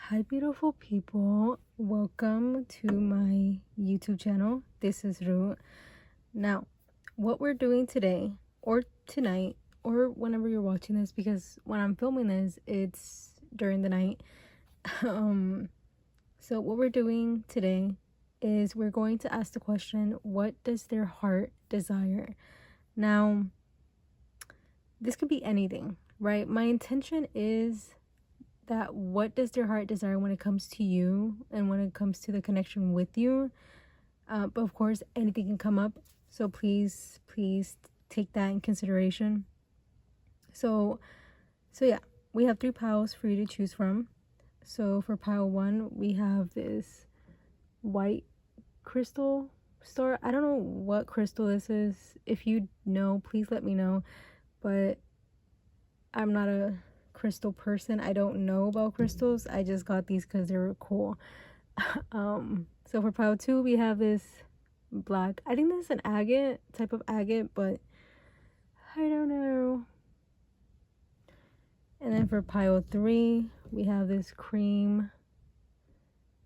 Hi beautiful people, welcome to my YouTube channel. This is Rook. Now, what we're doing today or tonight or whenever you're watching this, because when I'm filming this it's during the night. So what we're doing today is we're going to ask the question, what does their heart desire? Now, this could be anything, right? My intention is that what does their heart desire when it comes to you and when it comes to the connection with you. But of course, anything can come up. So please take that in consideration. So yeah, we have 3 piles for you to choose from. So for pile 1, we have this white crystal star. I don't know what crystal this is. If you know, please let me know. But I'm not a crystal person. I don't know about crystals. I just got these because they were cool. So for pile 2, we have this black, I think this is an agate, type of agate, but I don't know. And then for pile 3, we have this cream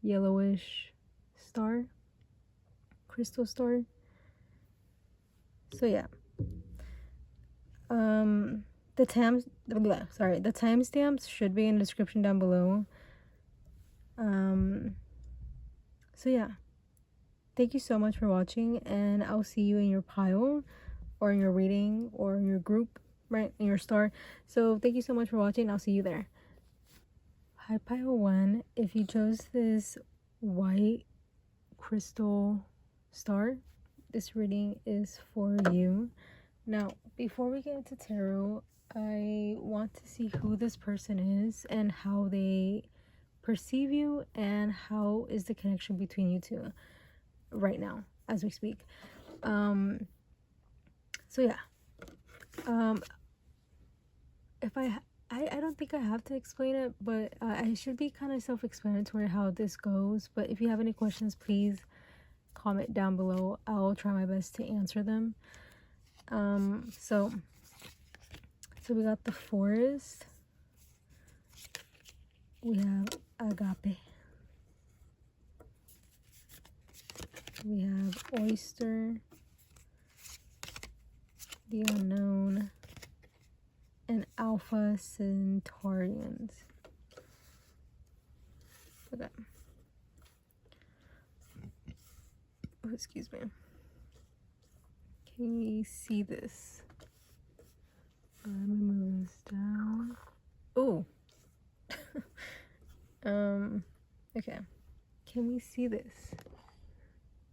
yellowish star, crystal star. So yeah, the timestamps should be in the description down below. So yeah, thank you so much for watching, and I'll see you in your pile or in your reading or in your group, right, in your star. So thank you so much for watching. I'll see you there. Hi pile 1, if you chose this white crystal star, this reading is for you. Now, before we get into tarot, I want to see who this person is and how they perceive you and how is the connection between you two right now as we speak. So yeah, if I don't think I have to explain it, but I should be kind of self-explanatory how this goes. But if you have any questions, please comment down below. I'll try my best to answer them. So we got the forest, we have agape, we have oyster, the unknown, and alpha centaurians. Okay. Oh, excuse me. Can we see this? Let me move this down. Oh. Okay. Can we see this?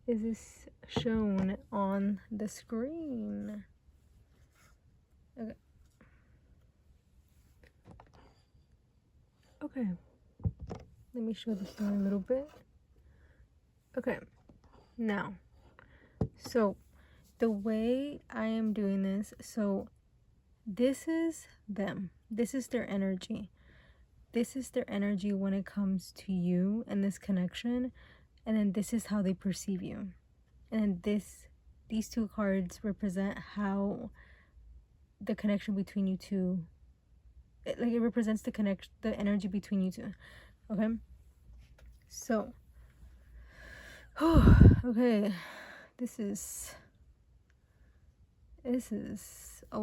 Is this shown on the screen? Okay. Okay. Let me show this down a little bit. Okay. Now, so the way I am doing this, so this is them. This is their energy. This is their energy when it comes to you and this connection. And then this is how they perceive you. And then these 2 cards represent how the connection between you two, it represents the energy between you two. Okay? So, okay, this is a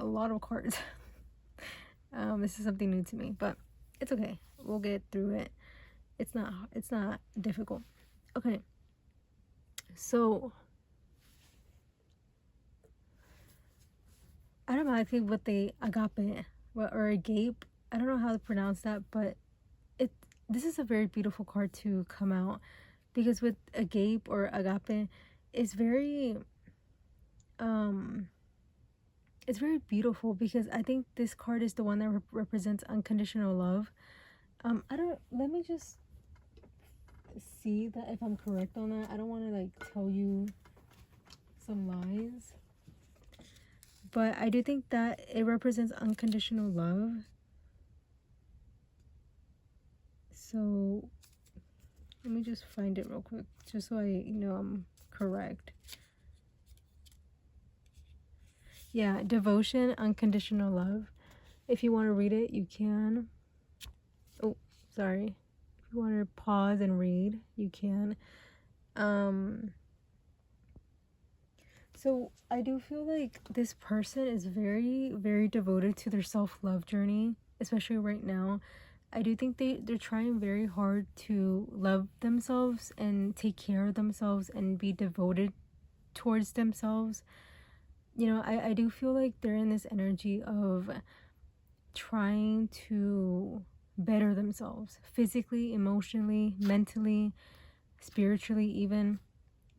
lot of cards. This is something new to me, but it's okay. We'll get through it. It's not difficult. Okay. So automatically with the agape or agape, I don't know how to pronounce that, but this is a very beautiful card to come out, because with agape or agape, it's very beautiful, because I think this card is the one that represents unconditional love. Let me just see that if I'm correct on that. I don't want to tell you some lies, but I do think that it represents unconditional love. So let me just find it real quick, just so I'm correct. Yeah, devotion, unconditional love. If you want to read it, you can. Oh, sorry. you want to pause and read, you can. So I do feel like this person is very, very devoted to their self-love journey, especially right now. I do think they're trying very hard to love themselves and take care of themselves and be devoted towards themselves. You know, I do feel like they're in this energy of trying to better themselves physically, emotionally, mentally, spiritually, even.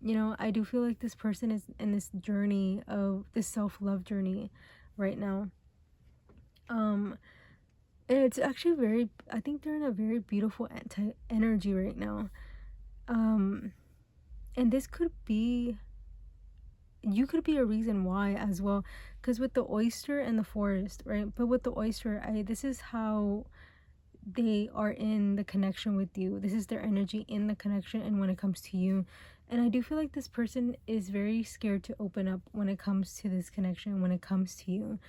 You know, I do feel like this person is in this journey of this self-love journey right now. And it's actually very, I think they're in a very beautiful energy right now. And this could be, you could be a reason why as well, because with the oyster and the forest, right? But with the oyster, this is how they are in the connection with you. This is their energy in the connection and when it comes to you. And I do feel like this person is very scared to open up when it comes to this connection, when it comes to you.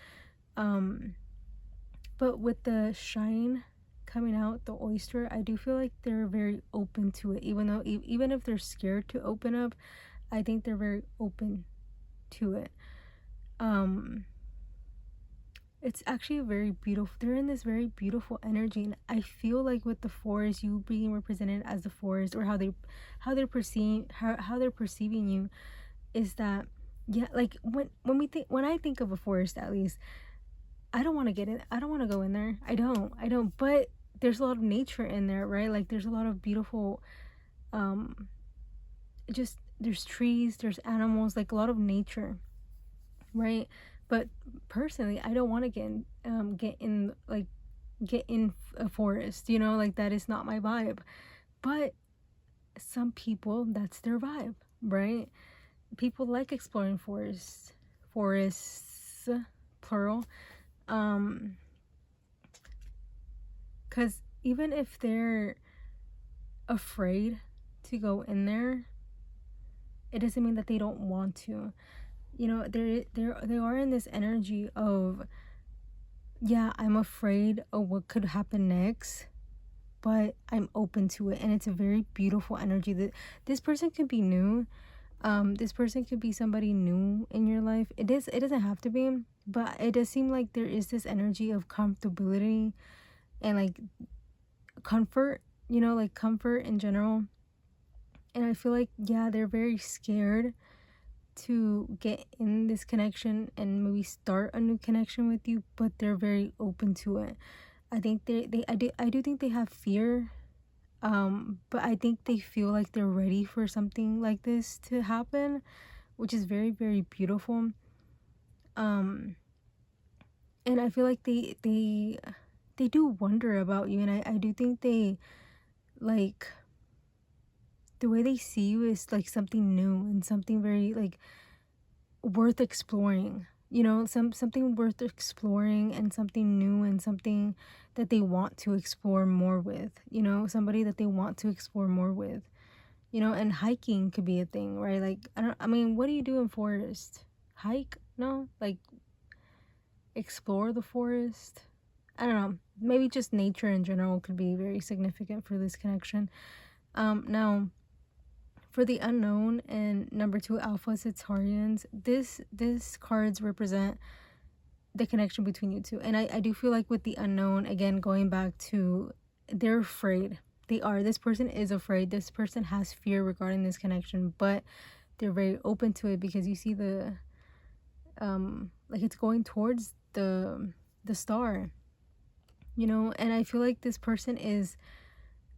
But with the shine coming out, the oyster, I do feel like they're very open to it. Even if they're scared to open up, I think they're very open to it. It's actually very beautiful. They're in this very beautiful energy, and I feel like with the forest, you being represented as the forest, or how they're perceiving you, is that, yeah, like when I think of a forest, at least, I don't want to get in. I don't want to go in there. I don't. But there's a lot of nature in there, right? Like there's a lot of beautiful, just there's trees, there's animals, like a lot of nature, right? But personally, I don't want to get in a forest, you know, like that is not my vibe. But some people, that's their vibe, right? People like exploring forests, plural, because even if they're afraid to go in there, it doesn't mean that they don't want to. You know, they are in this energy of, yeah, I'm afraid of what could happen next, but I'm open to it. And it's a very beautiful energy. That this person could be new. This person could be somebody new in your life. It doesn't have to be, but it does seem like there is this energy of comfortability and like comfort, you know, like comfort in general. And I feel like, yeah, they're very scared to get in this connection and maybe start a new connection with you, but they're very open to it. I think I do think they have fear, but I think they feel like they're ready for something like this to happen, which is very, very beautiful. And I feel like they do wonder about you, and I do think they, like, the way they see you is like something new and something very like worth exploring, you know, something worth exploring and something new and something that they want to explore more with, you know, somebody that they want to explore more with, you know. And hiking could be a thing, right? Like I mean, what do you do in forest? Hike? No, like explore the forest. I don't know, maybe just nature in general could be very significant for this connection. Now for the unknown and number 2 alpha Centaurians, this cards represent the connection between you two. And I do feel like with the unknown, again, going back to, they're afraid. This person is afraid. This person has fear regarding this connection, but they're very open to it because you see the like it's going towards the star, you know. And I feel like this person is,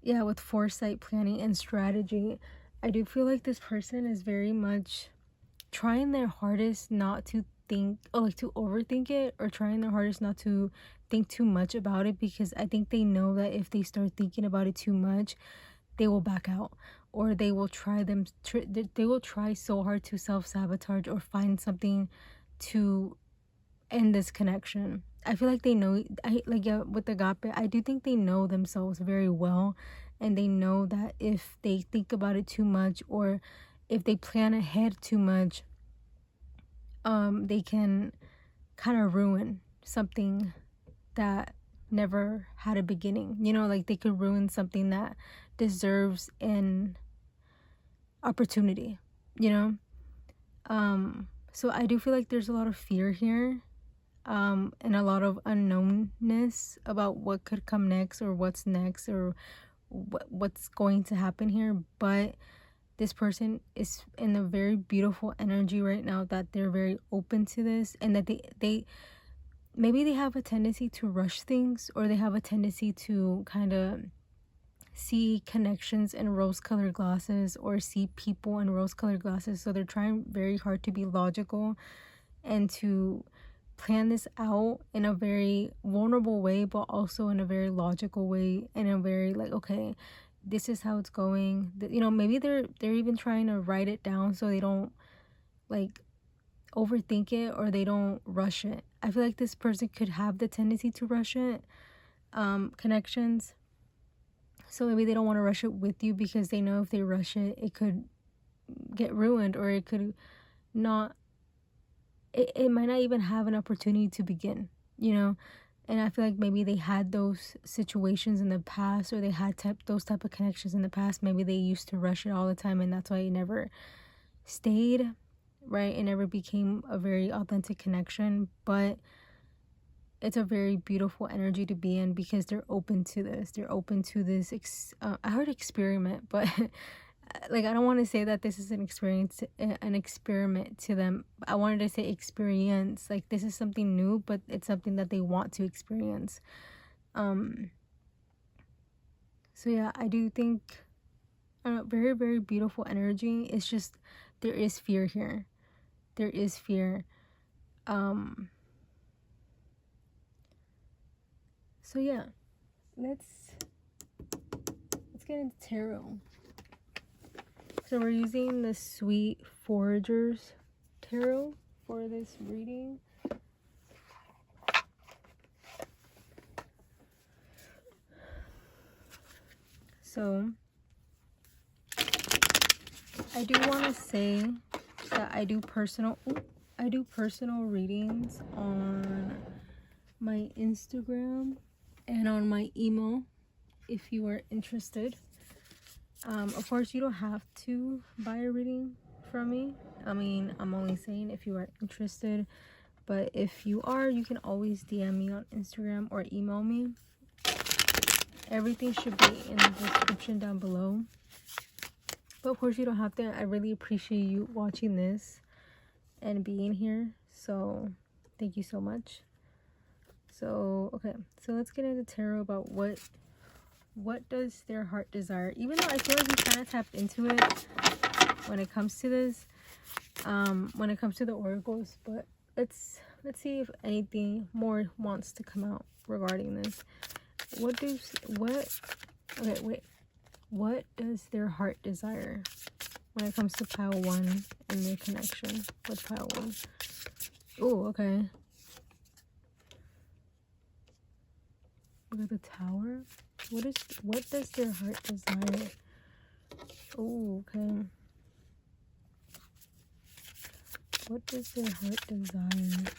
yeah, with foresight, planning, and strategy. I do feel like this person is very much trying their hardest not to think, or like to overthink it, or trying their hardest not to think too much about it, because I think they know that if they start thinking about it too much, they will back out, or they will they will try so hard to self-sabotage or find something to end this connection. I feel like they know, yeah, with agape, I do think they know themselves very well, and they know that if they think about it too much, or if they plan ahead too much, they can kind of ruin something that never had a beginning. You know, like they could ruin something that deserves an opportunity, you know? So I do feel like there's a lot of fear here, and a lot of unknownness about what could come next, or what's next, or what's going to happen here. But this person is in a very beautiful energy right now, that they're very open to this, and that they maybe they have a tendency to rush things, or they have a tendency to kind of see connections in rose-colored glasses, or see people in rose-colored glasses. So they're trying very hard to be logical and to plan this out in a very vulnerable way, but also in a very logical way, in a very like, okay, this is how it's going. You know, maybe they're even trying to write it down so they don't like overthink it, or they don't rush it. I feel like this person could have the tendency to rush it, connections. So maybe they don't want to rush it with you, because they know if they rush it, it could get ruined, or it could not, it might not even have an opportunity to begin, you know? And I feel like maybe they had those situations in the past, or they had those type of connections in the past. Maybe they used to rush it all the time, and that's why it never stayed, right? It never became a very authentic connection. But it's a very beautiful energy to be in, because they're open to this. They're open to this. I heard experiment, but like, I don't want to say that this is an experiment to them. I wanted to say experience. Like, this is something new, but it's something that they want to experience. So yeah, I do think, very, very beautiful energy. It's just, there is fear here. There is fear. So yeah, let's get into tarot. So we're using the Sweet Foragers Tarot for this reading. So I do want to say that I do personal readings on my Instagram and on my email if you are interested. Of course, you don't have to buy a reading from me. I mean, I'm only saying if you are interested, but if you are, you can always DM me on Instagram or email me. Everything should be in the description down below. But of course, you don't have to. I really appreciate you watching this and being here. So thank you so much. So, okay, so let's get into tarot about what does their heart desire. Even though I feel like we kind of tapped into it when it comes to this, when it comes to the oracles, but let's see if anything more wants to come out regarding this. What does their heart desire when it comes to pile 1 and their connection with pile 1? Oh, okay. Look at the Tower. What does their heart desire? Oh, okay. What does their heart desire?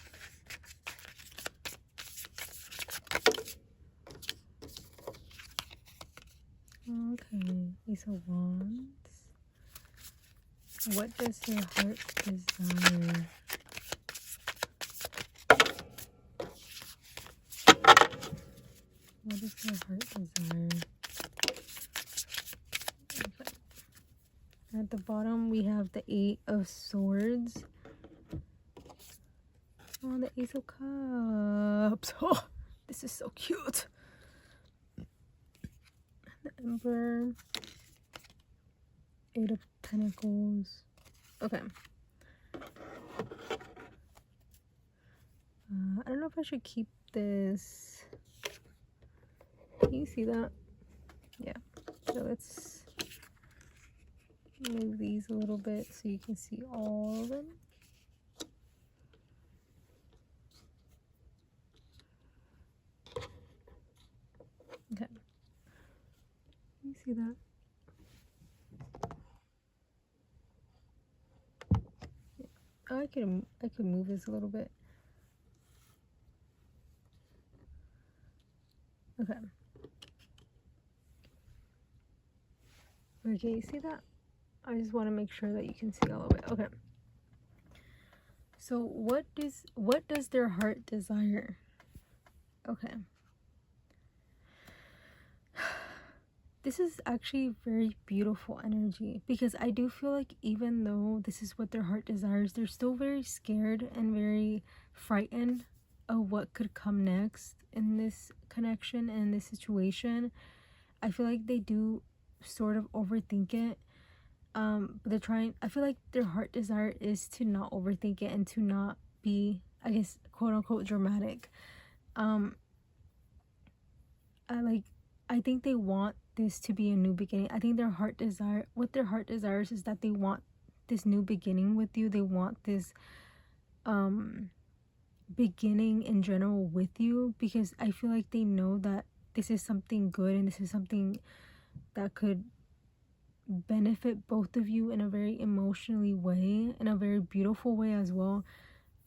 Okay, Ace of Wands. What does their heart desire? What is their heart desire? Okay. At the bottom, we have the 8 of Swords. Oh, the Ace of Cups. Oh, this is so cute. The Emperor. 8 of Pentacles. Okay. I don't know if I should keep this. Can you see that? Yeah. So let's move these a little bit so you can see all of them. Okay. Can you see that? Yeah. Oh, I could move this a little bit. Okay. Okay, you see that? I just want to make sure that you can see all of it. Okay. So what does their heart desire? Okay. This is actually very beautiful energy, because I do feel like even though this is what their heart desires, they're still very scared and very frightened of what could come next in this connection and this situation. I feel like they do sort of overthink it. But they're trying, I feel like their heart desire is to not overthink it and to not be, I guess, quote unquote dramatic. I think they want this to be a new beginning. I think what their heart desires is that they want this new beginning with you. They want this beginning in general with you, because I feel like they know that this is something good and this is something that could benefit both of you in a very emotionally way, in a very beautiful way as well.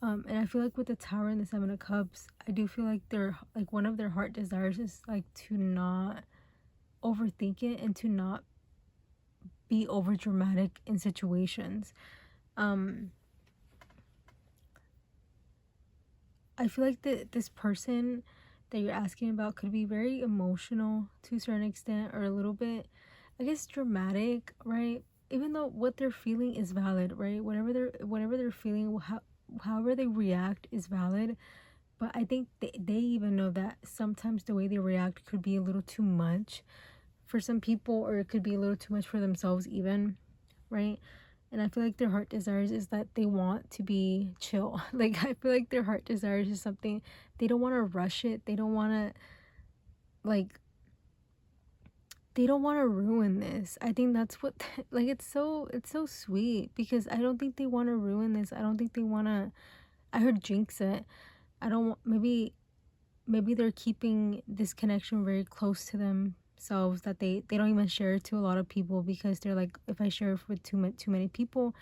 And I feel like with the Tower and the Seven of Cups, I do feel like they're like, one of their heart desires is like to not overthink it and to not be over dramatic in situations. I feel like this person that you're asking about could be very emotional to a certain extent, or a little bit, I guess, dramatic, right? Even though what they're feeling is valid, right? Whatever they're feeling, however they react is valid. But I think they even know that sometimes the way they react could be a little too much for some people, or it could be a little too much for themselves even, right? And I feel like their heart desires is that they want to be chill. Like, I feel like their heart desires is something, they don't want to rush it. They don't want to, like, they don't want to ruin this. I think that's what, like, it's so sweet, because I don't think they want to ruin this. I don't think they want to, I heard jinx it. I don't want, maybe they're keeping this connection very close to themselves, that they don't even share it to a lot of people, because they're like, if I share it with too many people,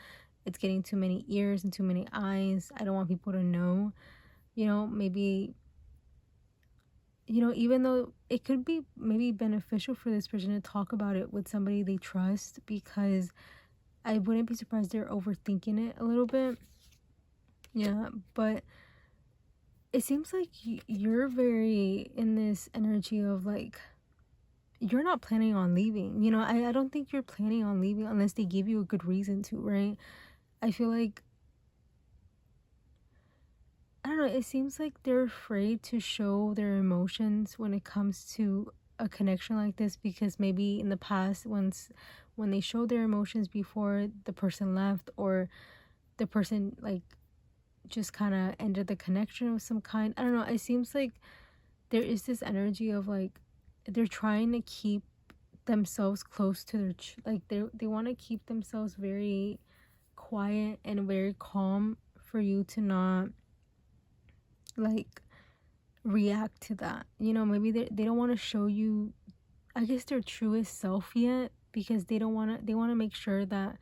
it's getting too many ears and too many eyes. I don't want people to know, maybe, even though it could be maybe beneficial for this person to talk about it with somebody they trust, because I wouldn't be surprised they're overthinking it a little bit. Yeah, but it seems like you're very in this energy of like, you're not planning on leaving. I don't think you're planning on leaving unless they give you a good reason to, right? I feel like, I don't know, it seems like they're afraid to show their emotions when it comes to a connection like this, because maybe in the past, when they showed their emotions before the person left, or the person like just kind of ended the connection of some kind. I don't know, it seems like there is this energy of like, they're trying to keep themselves close to their like, they want to keep themselves very quiet and very calm, for you to not like react to that. Maybe they don't want to show you, I guess, their truest self yet, because they want to make sure that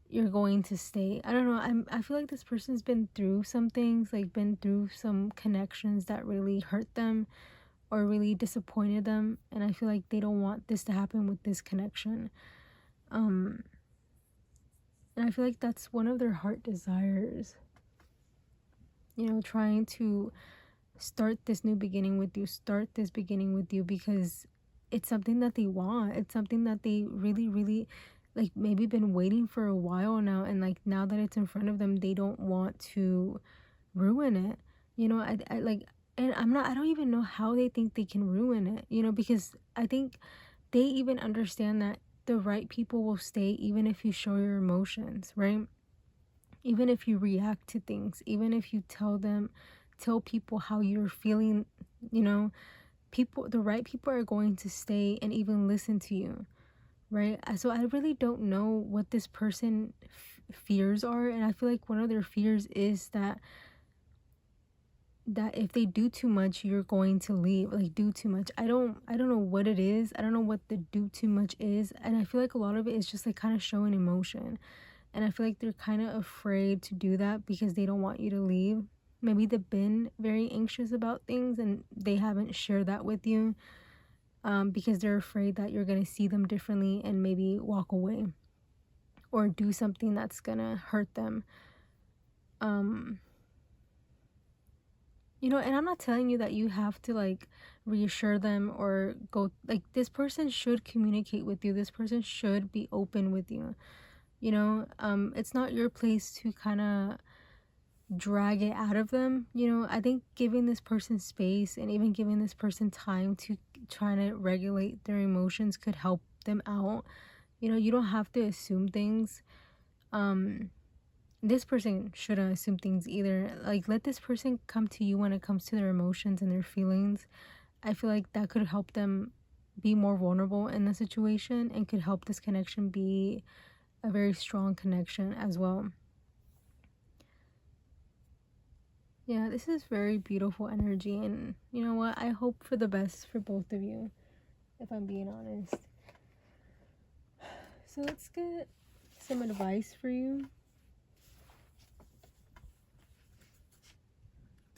you're going to stay. I don't know, I feel like this person's been through some things, like been through some connections that really hurt them or really disappointed them, and I feel like they don't want this to happen with this connection. And I feel like that's one of their heart desires, trying to start this beginning with you, because it's something that they want. It's something that they really, really, like, maybe been waiting for a while now, and like, now that it's in front of them, they don't want to ruin it. I like, and I don't even know how they think they can ruin it, because I think they even understand that the right people will stay even if you show your emotions, right? Even if you react to things, even if you tell people how you're feeling, the right people are going to stay and even listen to you, right? So I really don't know what this person fears are, and I feel like one of their fears is that if they do too much, you're going to leave. Like, do too much, I don't know what it is. I don't know what the do too much is, and I feel like a lot of it is just like kind of showing emotion, and I feel like they're kind of afraid to do that because they don't want you to leave. maybe they've been very anxious about things and they haven't shared that with you, because they're afraid that you're going to see them differently and maybe walk away or do something that's going to hurt them. And I'm not telling you that you have to like reassure them or go, like, this person should communicate with you. This person should be open with you. It's not your place to kind of drag it out of them. I think giving this person space and even giving this person time to try to regulate their emotions could help them out. You don't have to assume things. This person shouldn't assume things either. Like, let this person come to you when it comes to their emotions and their feelings. I feel like that could help them be more vulnerable in the situation and could help this connection be a very strong connection as well. Yeah, this is very beautiful energy, and you know what? I hope for the best for both of you, if I'm being honest. So let's get some advice for you.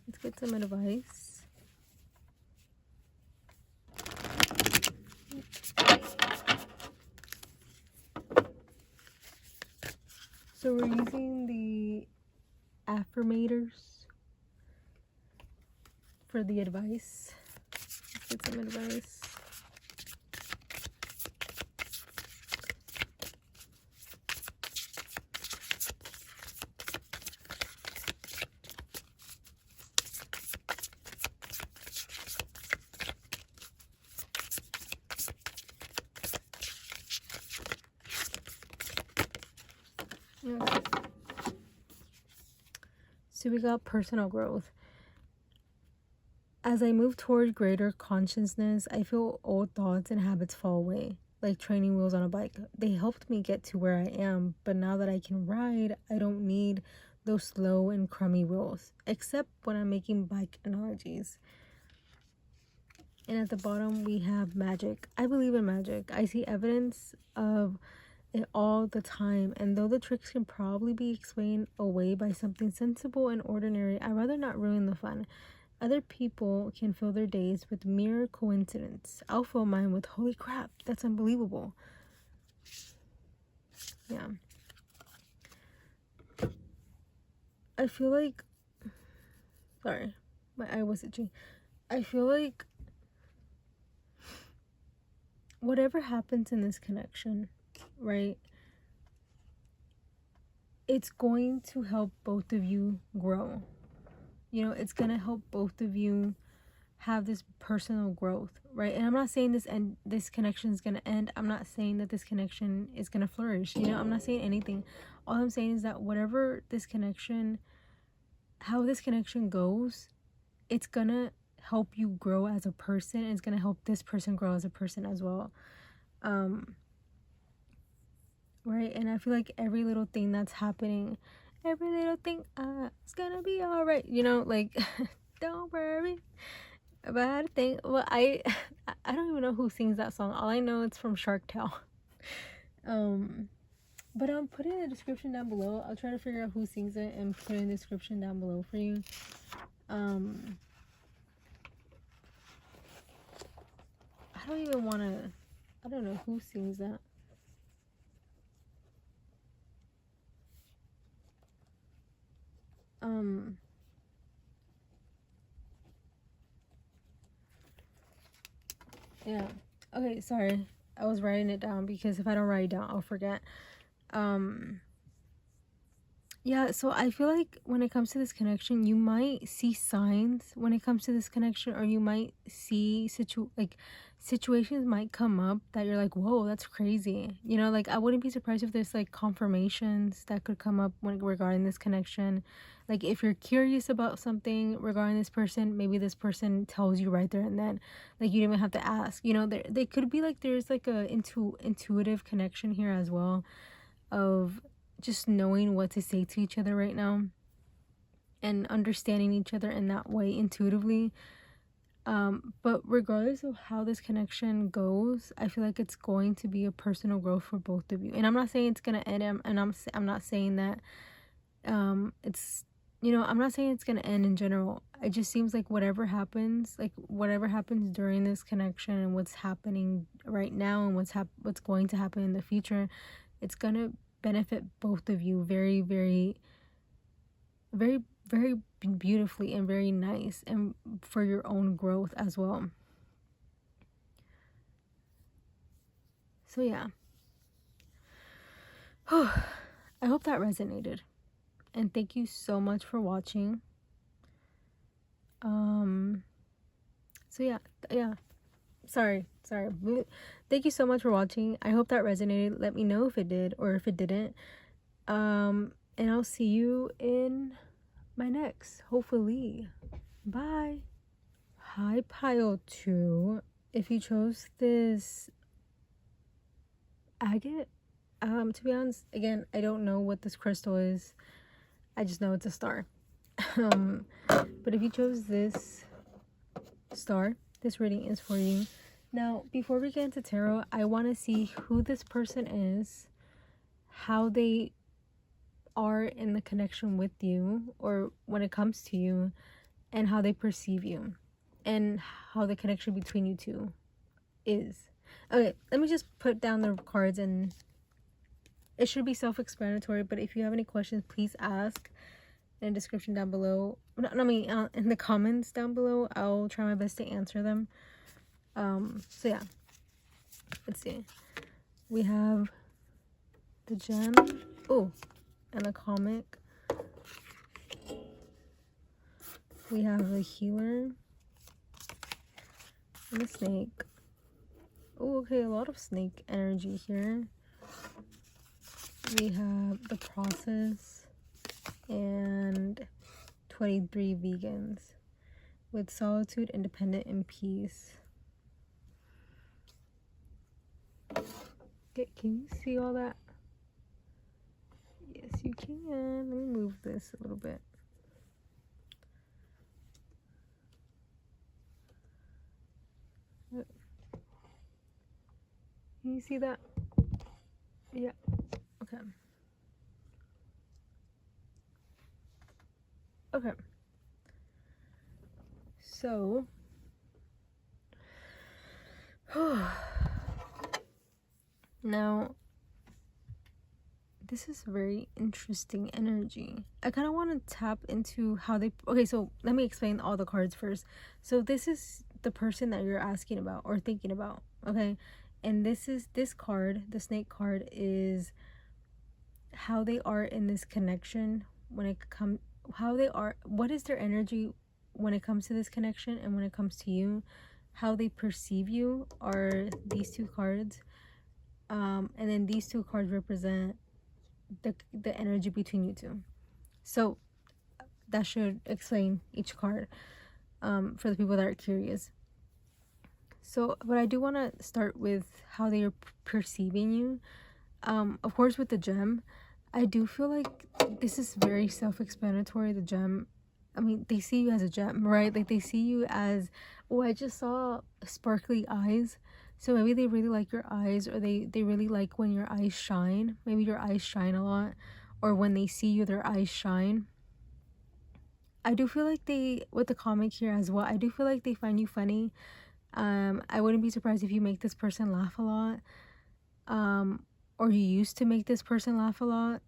Let's get some advice. So we're using the affirmators for the advice. Let's get some advice. Okay. So we got personal growth. As I move toward greater consciousness, I feel old thoughts and habits fall away, like training wheels on a bike. They helped me get to where I am, but now that I can ride, I don't need those slow and crummy wheels, except when I'm making bike analogies. And at the bottom, we have magic. I believe in magic. I see evidence of it all the time, and though the tricks can probably be explained away by something sensible and ordinary, I'd rather not ruin the fun. Other people can fill their days with mere coincidence. I'll fill mine with holy crap, that's unbelievable. Yeah. I feel like, sorry, my eye was itching. I feel like whatever happens in this connection, right, it's going to help both of you grow. It's gonna help both of you have this personal growth, right? And I'm not saying this connection is gonna end. I'm not saying that this connection is gonna flourish. I'm not saying anything. All I'm saying is that whatever how this connection goes, it's gonna help you grow as a person, and it's gonna help this person grow as a person as well. Right? And I feel like every little thing that's happening, every little thing, it's gonna be all right. Like, don't worry about a thing. Well, I don't even know who sings that song. All I know it's from Shark Tale. But I'll put it in the description down below. I'll try to figure out who sings it and put it in the description down below for you. I don't even want to, I don't know who sings that. Yeah. Okay, sorry. I was writing it down because if I don't write it down, I'll forget. Yeah, so I feel like when it comes to this connection, you might see signs when it comes to this connection, or you might see situations might come up that you're like, whoa, that's crazy. Like, I wouldn't be surprised if there's like confirmations that could come up regarding this connection. Like, if you're curious about something regarding this person, maybe this person tells you right there and then. Like, you don't even have to ask. They could be like, there's like a intuitive connection here as well, of just knowing what to say to each other right now and understanding each other in that way intuitively. But regardless of how this connection goes, I feel like it's going to be a personal growth for both of you. And I'm not saying it's gonna end, and I'm not saying that it's I'm not saying it's gonna end in general. It just seems like whatever happens during this connection and what's happening right now and what's going to happen in the future, it's gonna benefit both of you very, very, very, very beautifully and very nice, and for your own growth as well. So yeah. I hope that resonated. And thank you so much for watching. So yeah. Sorry. Thank you so much for watching. I hope that resonated. Let me know if it did or if it didn't. And I'll see you in my next, hopefully. Bye. Hi, pile 2. If you chose this agate, to be honest, again, I don't know what this crystal is. I just know it's a star. But if you chose this star, this reading is for you. Now, before we get into tarot, I want to see who this person is, how they are in the connection with you or when it comes to you, and how they perceive you, and how the connection between you two is. Okay, let me just put down the cards, and it should be self-explanatory, but if you have any questions, please ask in the description down below. In the comments down below. I'll try my best to answer them. So yeah, let's see. We have the gem, and the comic. We have the healer and the snake. Okay, a lot of snake energy here. We have the process and 23 vegans with solitude, independent, and peace. Okay, can you see all that? Yes, you can. Let me move this a little bit. Can you see that? Yeah. Okay. Okay. So, now, this is very interesting energy. I kind of want to tap into how they... Okay, so let me explain all the cards first. So this is the person that you're asking about or thinking about, okay? And this card, the snake card, is how they are in this connection when it comes... How they are... What is their energy when it comes to this connection and when it comes to you? How they perceive you are these two cards. And then these two cards represent the energy between you two. So that should explain each card, for the people that are curious. So, but I do want to start with how they are perceiving you. Of course, with the gem, I do feel like this is very self-explanatory. The gem, I mean, they see you as a gem, right? Like, they see you as, I just saw sparkly eyes. So maybe they really like your eyes, or they really like when your eyes shine. Maybe your eyes shine a lot, or when they see you, their eyes shine. I do feel like with the comic here as well, I do feel like they find you funny. I wouldn't be surprised if you make this person laugh a lot. Or you used to make this person laugh a lot.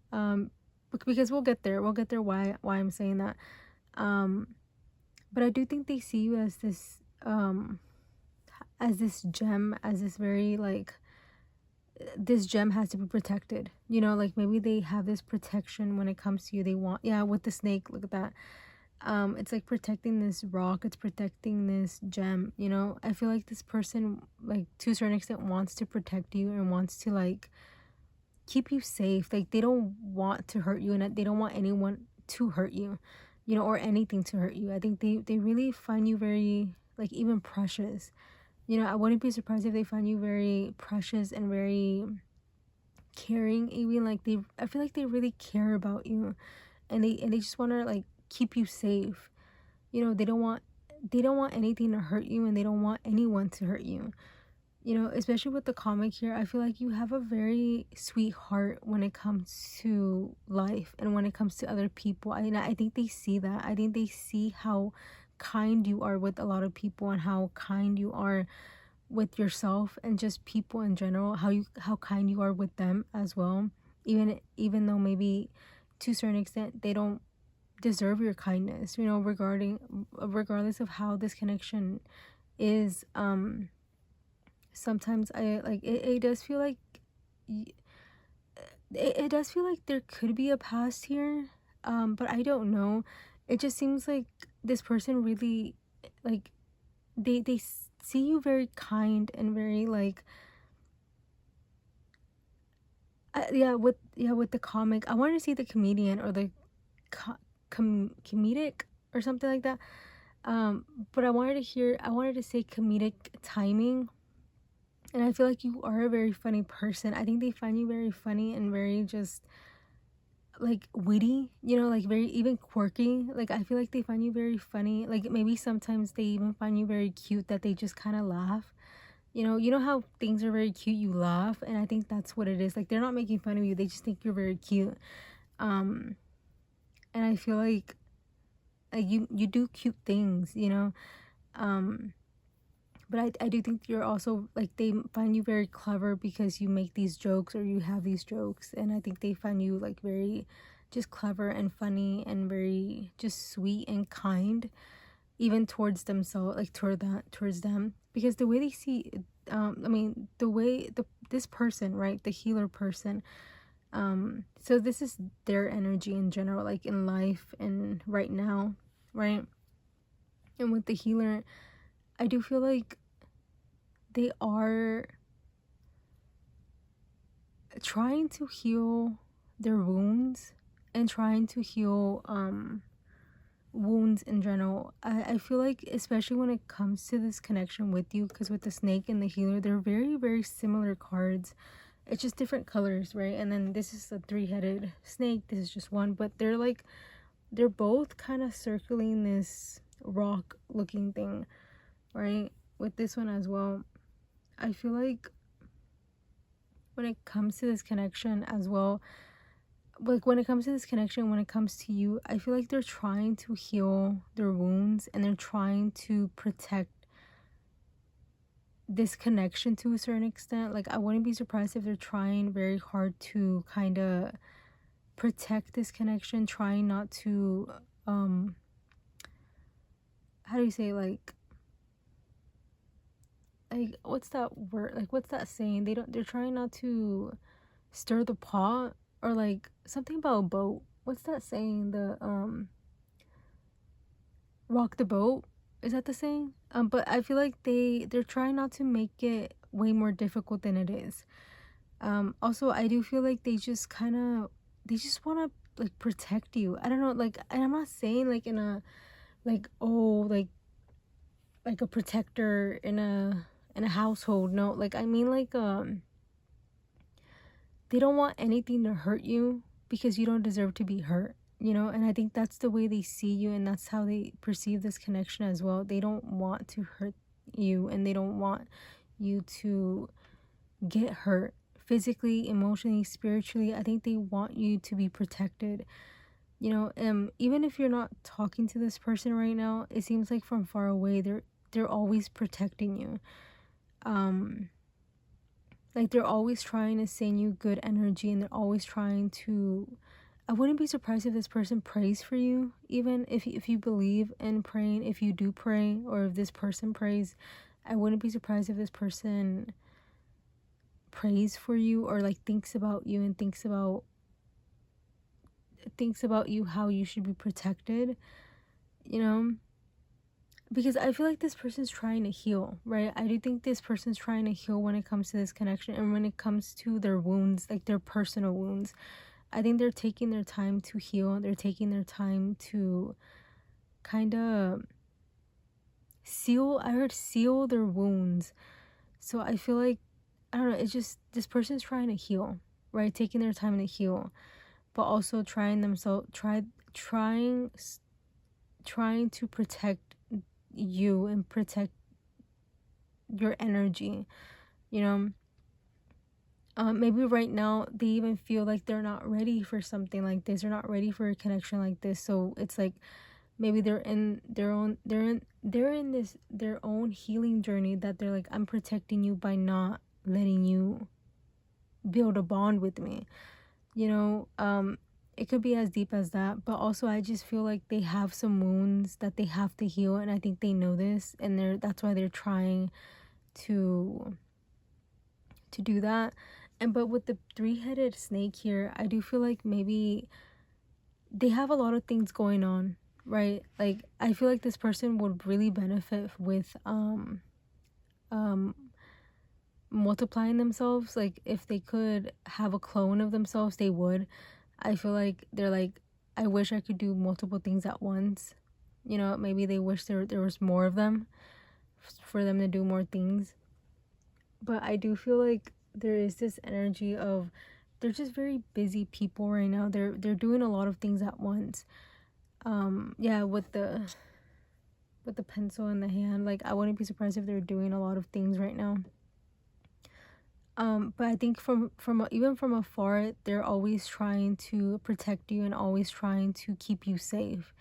Because we'll get there why I'm saying that. But I do think they see you as this gem, as this very, like, this gem has to be protected, like maybe they have this protection when it comes to you. They want, with the snake, look at that. It's like protecting this rock, it's protecting this gem. I feel like this person, like, to a certain extent, wants to protect you and wants to, like, keep you safe. Like, they don't want to hurt you, and they don't want anyone to hurt you, or anything to hurt you. I think they really find you very, like, even precious. I wouldn't be surprised if they find you very precious and very caring. Even, like, I feel like they really care about you, and they just want to, like, keep you safe. They don't want anything to hurt you, and they don't want anyone to hurt you. you know, especially with the comic here, I feel like you have a very sweet heart when it comes to life and when it comes to other people. I think they see that. I think they see how kind you are with a lot of people and how kind you are with yourself and just people in general, how kind you are with them as well. Even though maybe to a certain extent they don't deserve your kindness, you know, regardless of how this connection is. Sometimes I like it does feel like it does feel like there could be a past here, but I don't know. It just seems like this person really, like, they see you very kind and very like, with the comic. I wanted to see the comedian or the comedic or something like that. But I wanted to say comedic timing. And I feel like you are a very funny person. I think they find you very funny and very just like witty, you know, like very even quirky. Like I feel like they find you very funny. Like maybe sometimes they even find you very cute that they just kind of laugh. You know how things are very cute, you laugh, and I think that's what it is. Like they're not making fun of you, they just think you're very cute. And I feel like you do cute things, you know. But I do think you're also like, they find you very clever because you make these jokes or you have these jokes, and I think they find you like very just clever and funny and very just sweet and kind, even towards themselves, like towards them, because the way they see I mean the way this person, right, the healer person, so this is their energy in general, like in life and right now, right? And with the healer, I do feel like they are trying to heal their wounds and trying to heal wounds in general. I feel like, especially when it comes to this connection with you, because with the snake and the healer, they're very, very similar cards. It's just different colors, right? And then this is a three-headed snake, this is just one, but they're both kind of circling this rock looking thing, right? With this one as well, I feel like when it comes to this connection as well, like when it comes to this connection, when it comes to you, I feel like they're trying to heal their wounds and they're trying to protect this connection to a certain extent. Like I wouldn't be surprised if they're trying very hard to kind of protect this connection, trying not to how do you say, like what's that word, like what's that saying, they're trying not to stir the pot, or like something about a boat. What's that saying? The rock the boat, is that the saying? But I feel like they're trying not to make it way more difficult than it is. Also I do feel like they just want to like protect you. I don't know, like, and I'm not saying like in a like, oh, like a protector in a household. No, like I mean like they don't want anything to hurt you because you don't deserve to be hurt, you know? And I think that's the way they see you, and that's how they perceive this connection as well. They don't want to hurt you, and they don't want you to get hurt physically, emotionally, spiritually. I think they want you to be protected, you know. Even if you're not talking to this person right now, it seems like from far away they're always protecting you. Like they're always trying to send you good energy, and they're always trying to, I wouldn't be surprised if this person prays for you, even if you believe in praying, if you do pray, or if this person prays. I wouldn't be surprised if this person prays for you, or like thinks about you and thinks about you, how you should be protected, you know. Because I feel like this person's trying to heal, right? I do think this person's trying to heal when it comes to this connection, and when it comes to their wounds, like their personal wounds. I think they're taking their time to heal. They're taking their time to kind of seal their wounds. So I feel like, I don't know, it's just this person's trying to heal, right? Taking their time to heal, but also trying to protect you and protect your energy, you know. Maybe right now they even feel like they're not ready for something like this, or not ready for a connection like this. So it's like maybe they're in this their own healing journey, that they're like, I'm protecting you by not letting you build a bond with me, you know. It could be as deep as that, but also I just feel like they have some wounds that they have to heal, and I think they know this, and that's why they're trying to do that. And but with the three-headed snake here, I do feel like maybe they have a lot of things going on, right? Like I feel like this person would really benefit with um multiplying themselves. Like if they could have a clone of themselves, they would. I feel like they're like, I wish I could do multiple things at once, you know. Maybe they wish there was more of them, for them to do more things. But I do feel like there is this energy of, they're just very busy people right now. They're doing a lot of things at once. Yeah, with the pencil in the hand, like I wouldn't be surprised if they're doing a lot of things right now. But I think even from afar, they're always trying to protect you and always trying to keep you safe.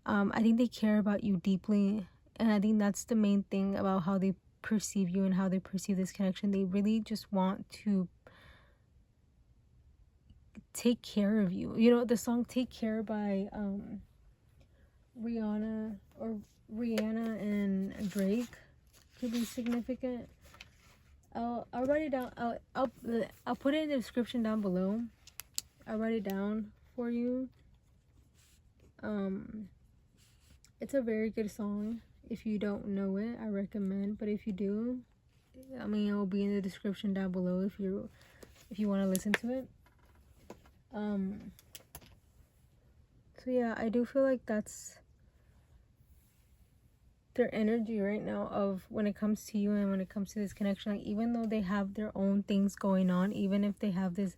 I think they care about you deeply, and I think that's the main thing about how they perceive you and how they perceive this connection. They really just want to take care of you. You know, the song "Take Care" by Rihanna or Rihanna and Drake could be significant. I'll write it down. I'll put it in the description down below. I'll write it down for you. It's a very good song. If you don't know it, I recommend. But if you do, I mean, it will be in the description down below if you want to listen to it. So yeah, I do feel like that's their energy right now, of when it comes to you and when it comes to this connection. Like even though they have their own things going on, even if they have this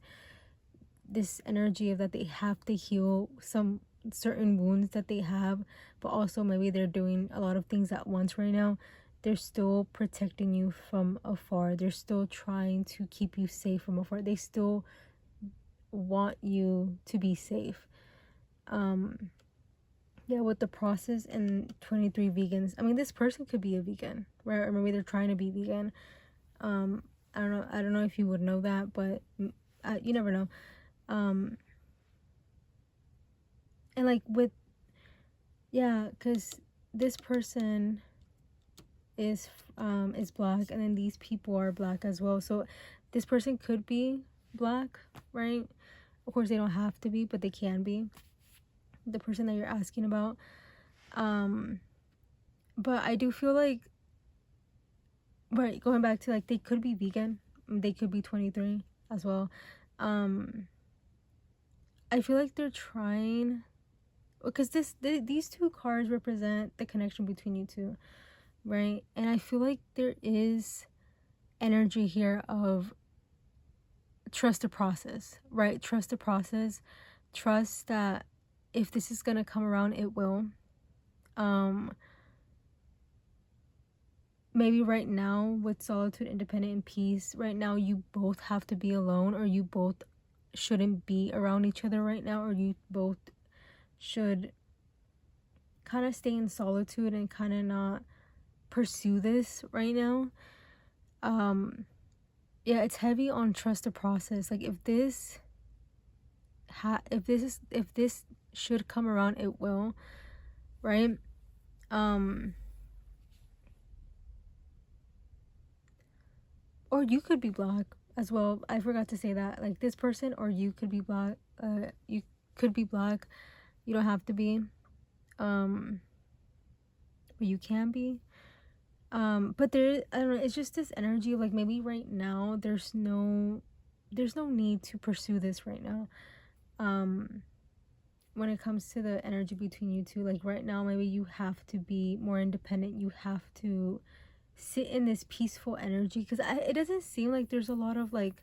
energy of that they have to heal some certain wounds that they have, but also maybe they're doing a lot of things at once right now, they're still protecting you from afar. They're still trying to keep you safe from afar. They still want you to be safe. Yeah, with the process and 23 vegans. I mean, this person could be a vegan, right? Or maybe they're trying to be vegan. I don't know if you would know that, but you never know. And like with, yeah, because this person is black, and then these people are black as well. So this person could be black, right? Of course, they don't have to be, but they can be. The person that you're asking about. But I do feel like, right, going back to like, they could be vegan, they could be 23 as well. I feel like they're trying, because these two cards represent the connection between you two, right? And I feel like there is energy here of trust the process, right? Trust the process. Trust that if this is gonna come around, it will. Maybe right now with solitude, independent, and peace, right now you both have to be alone, or you both shouldn't be around each other right now, or you both should kind of stay in solitude and kind of not pursue this right now. Yeah, it's heavy on trust the process. Like if this should come around, it will, right? Or you could be black as well. I forgot to say that. Like this person, or you could be black. You could be black. You don't have to be. But you can be. But there, I don't know. It's just this energy of like, maybe right now there's no need to pursue this right now. When it comes to the energy between you two, like right now, maybe you have to be more independent. You have to sit in this peaceful energy, because it doesn't seem like there's a lot of like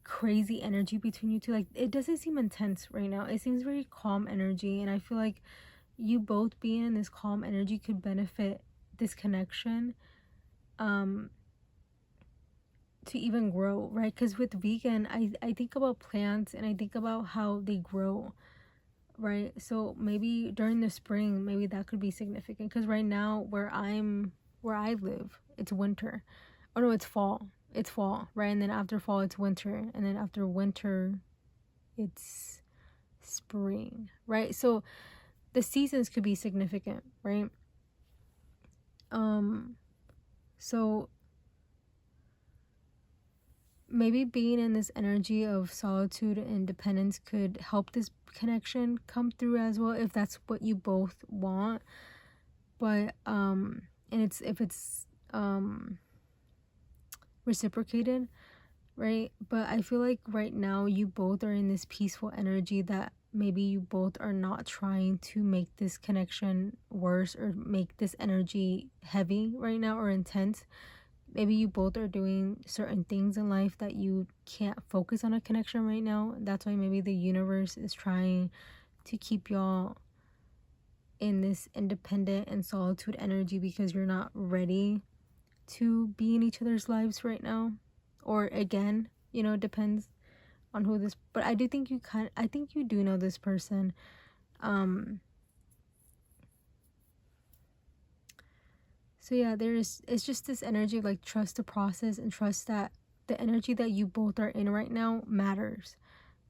crazy energy between you two. Like it doesn't seem intense right now. It seems very calm energy, and I feel like you both being in this calm energy could benefit this connection. even grow, right? Because with vegan, I think about plants and I think about how they grow, right? So maybe during the spring, maybe that could be significant, because right now where I live, it's winter. Oh no, it's fall. It's fall, right? And then after fall, it's winter, and then after winter, it's spring, right? So the seasons could be significant, right? So maybe being in this energy of solitude and independence could help this connection come through as well, if that's what you both want. But and it's if it's reciprocated, right? But I feel like right now you both are in this peaceful energy that maybe you both are not trying to make this connection worse or make this energy heavy right now or intense. Maybe you both are doing certain things in life that you can't focus on a connection right now. That's why maybe the universe is trying to keep y'all in this independent and solitude energy, because you're not ready to be in each other's lives right now. Or again, it depends on who this, but I do think I think you do know this person. So yeah, it's just this energy of like, trust the process and trust that the energy that you both are in right now matters.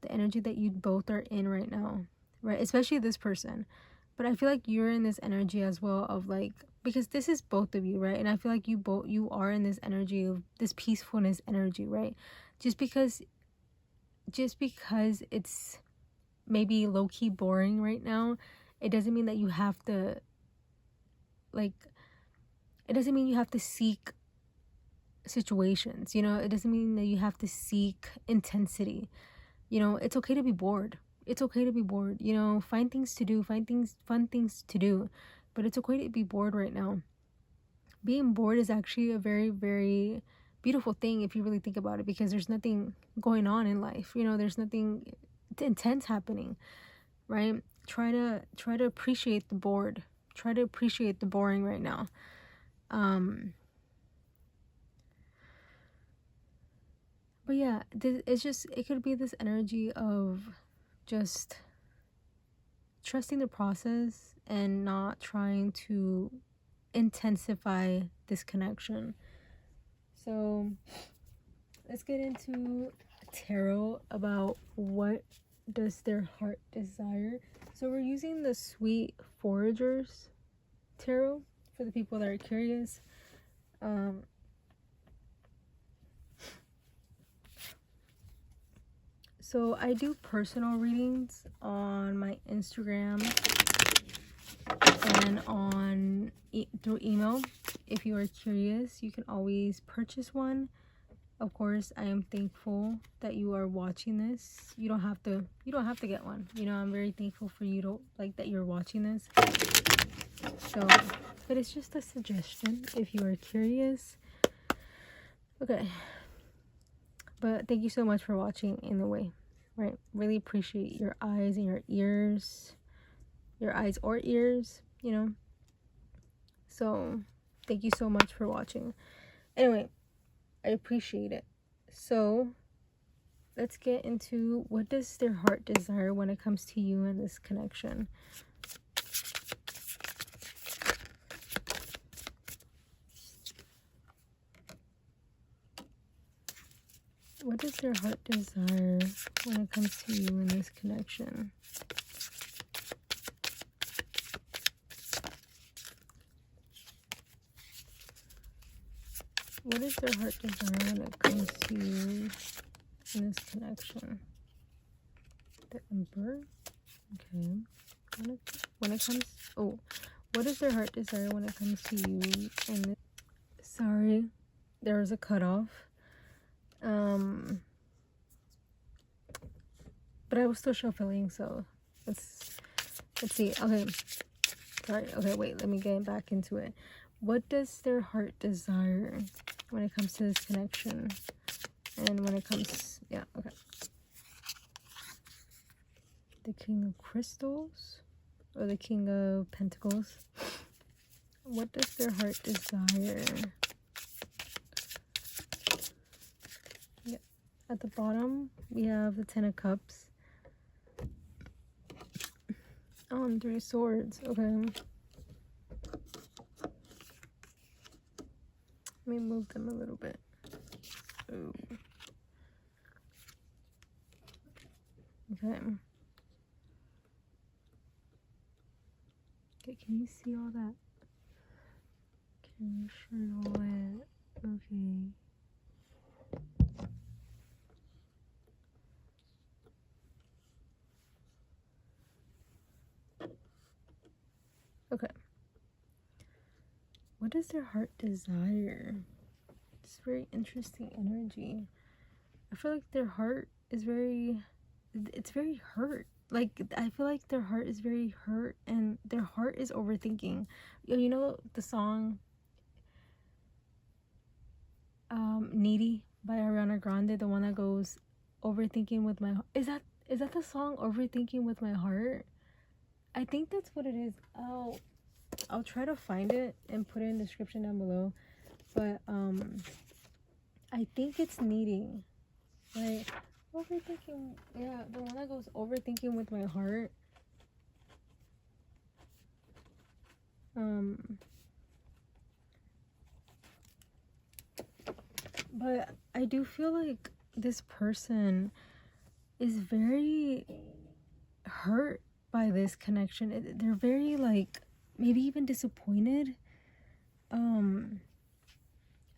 The energy that you both are in right now, right? Especially this person. But I feel like you're in this energy as well of like, because this is both of you, right? And I feel like you are in this energy of this peacefulness energy, right? Just because it's maybe low-key boring right now, it doesn't mean that you have to, like, it doesn't mean you have to seek situations, it doesn't mean that you have to seek intensity. It's okay to be bored. It's okay to be bored. Find things to do, fun things to do. But it's okay to be bored right now. Being bored is actually a very, very beautiful thing if you really think about it, because there's nothing going on in life. There's nothing intense happening, right? Try to appreciate the bored. Try to appreciate the boring right now. But yeah, it could be this energy of just trusting the process and not trying to intensify this connection. So let's get into tarot about what does their heart desire. So we're using the Sweet Foragers tarot for the people that are curious. So I do personal readings on my Instagram and through email. If you are curious, you can always purchase one. Of course, I am thankful that you are watching this. You don't have to get one. I'm very thankful for you that you're watching this. So, but it's just a suggestion if you are curious. Okay. But thank you so much for watching in the way, right? Really appreciate your eyes and your ears. Your eyes or ears, So, thank you so much for watching. Anyway, I appreciate it. So, let's get into what does their heart desire when it comes to you and this connection. What does their heart desire when it comes to you and this connection? What is their heart desire when it comes to you in this connection? The Emperor? Okay. When it comes... Oh. What is their heart desire when it comes to you in this... Sorry. There was a cutoff. But I was still shuffling, so let's see. Okay. Sorry. Okay, wait. Let me get back into it. What does their heart desire when it comes to this connection? And when it comes... Yeah, okay. The King of Crystals? Or the King of Pentacles? What does their heart desire at the bottom, we have the Ten of Cups. 3 swords. Okay. Let me move them a little bit. Ooh. Okay. Okay, can you see all that? Can you show it? Okay. Okay. What does their heart desire? It's very interesting energy. I feel like their heart is it's very hurt. Like, I feel like their heart is very hurt, and their heart is overthinking. You know the song Needy by Ariana Grande, the one that goes, overthinking with my, is that the song Overthinking with My Heart? I think that's what it is. I'll try to find it and put it in the description down below. But I think it's Needy. Like, overthinking, yeah, the one that goes, overthinking with my heart. But I do feel like this person is very hurt by this connection. They're very, like, maybe even disappointed.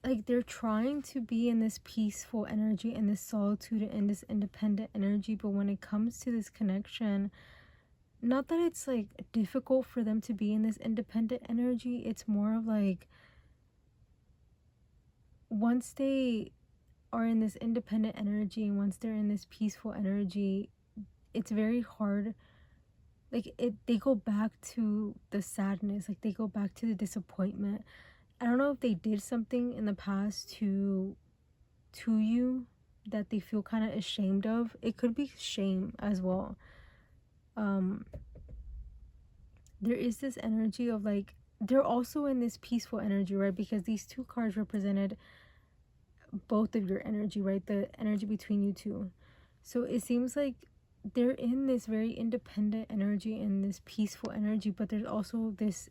Like, they're trying to be in this peaceful energy, in this solitude, and this independent energy, but when it comes to this connection, not that it's like difficult for them to be in this independent energy, it's more of like, once they are in this independent energy and once they're in this peaceful energy, it's very hard. Like, they go back to the sadness, like they go back to the disappointment. I don't know if they did something in the past to you that they feel kind of ashamed of. It could be shame as well. There is this energy of, like, they're also in this peaceful energy, right? Because these 2 cards represented both of your energy, right? The energy between you two. So it seems like they're in this very independent energy and this peaceful energy, but there's also this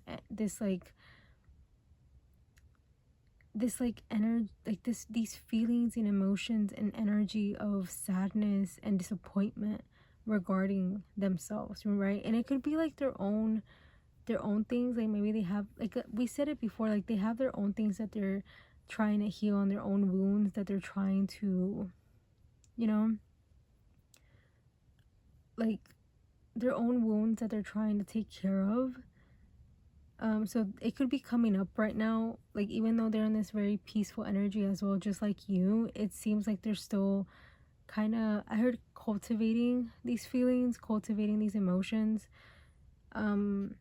energy, like these feelings and emotions and energy of sadness and disappointment regarding themselves, right? And it could be like their own things. Like, maybe they have, like, we said it before, like they have their own things that they're trying to heal, on their own wounds that they're trying to, you know, like their own wounds that they're trying to take care of. So it could be coming up right now, like, even though they're in this very peaceful energy as well, just like you, it seems like they're still kind of, I heard, cultivating these feelings, cultivating these emotions, and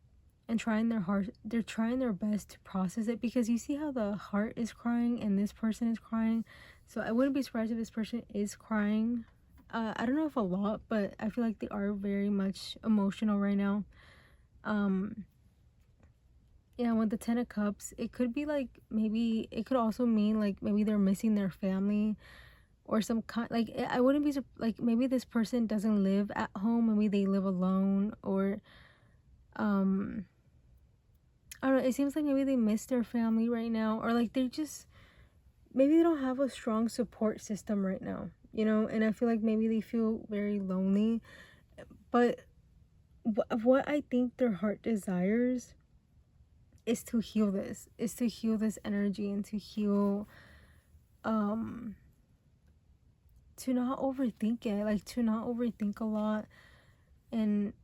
they're trying their best to process it, because you see how the heart is crying and this person is crying. So I wouldn't be surprised if this person is crying. I don't know if a lot, but I feel like they are very much emotional right now. Yeah, with the 10 of Cups, it could be like, maybe it could also mean like maybe they're missing their family, or some kind, like, I wouldn't be like, maybe this person doesn't live at home, maybe they live alone, or I don't know, it seems like maybe they miss their family right now, or like maybe they don't have a strong support system right now, you know, and I feel like maybe they feel very lonely. But what I think their heart desires is to heal this, energy, and to heal, to not overthink it, like to not overthink a lot. And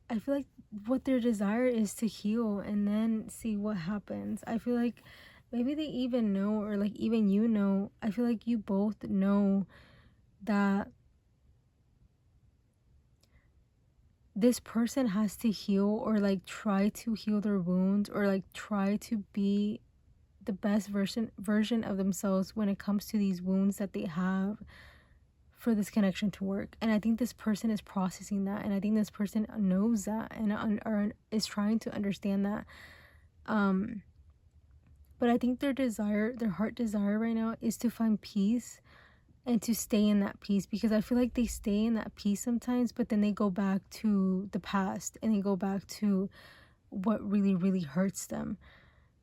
I feel like what their desire is to heal and then see what happens. I feel like maybe they even know, or like even you know, I feel like you both know that this person has to heal, or like try to heal their wounds, or like try to be the best version of themselves when it comes to these wounds that they have, for this connection to work. And I think this person is processing that, and I think this person knows that, and or is trying to understand that. But I think their heart desire right now is to find peace, and to stay in that peace, because I feel like they stay in that peace sometimes, but then they go back to the past and they go back to what really, really hurts them,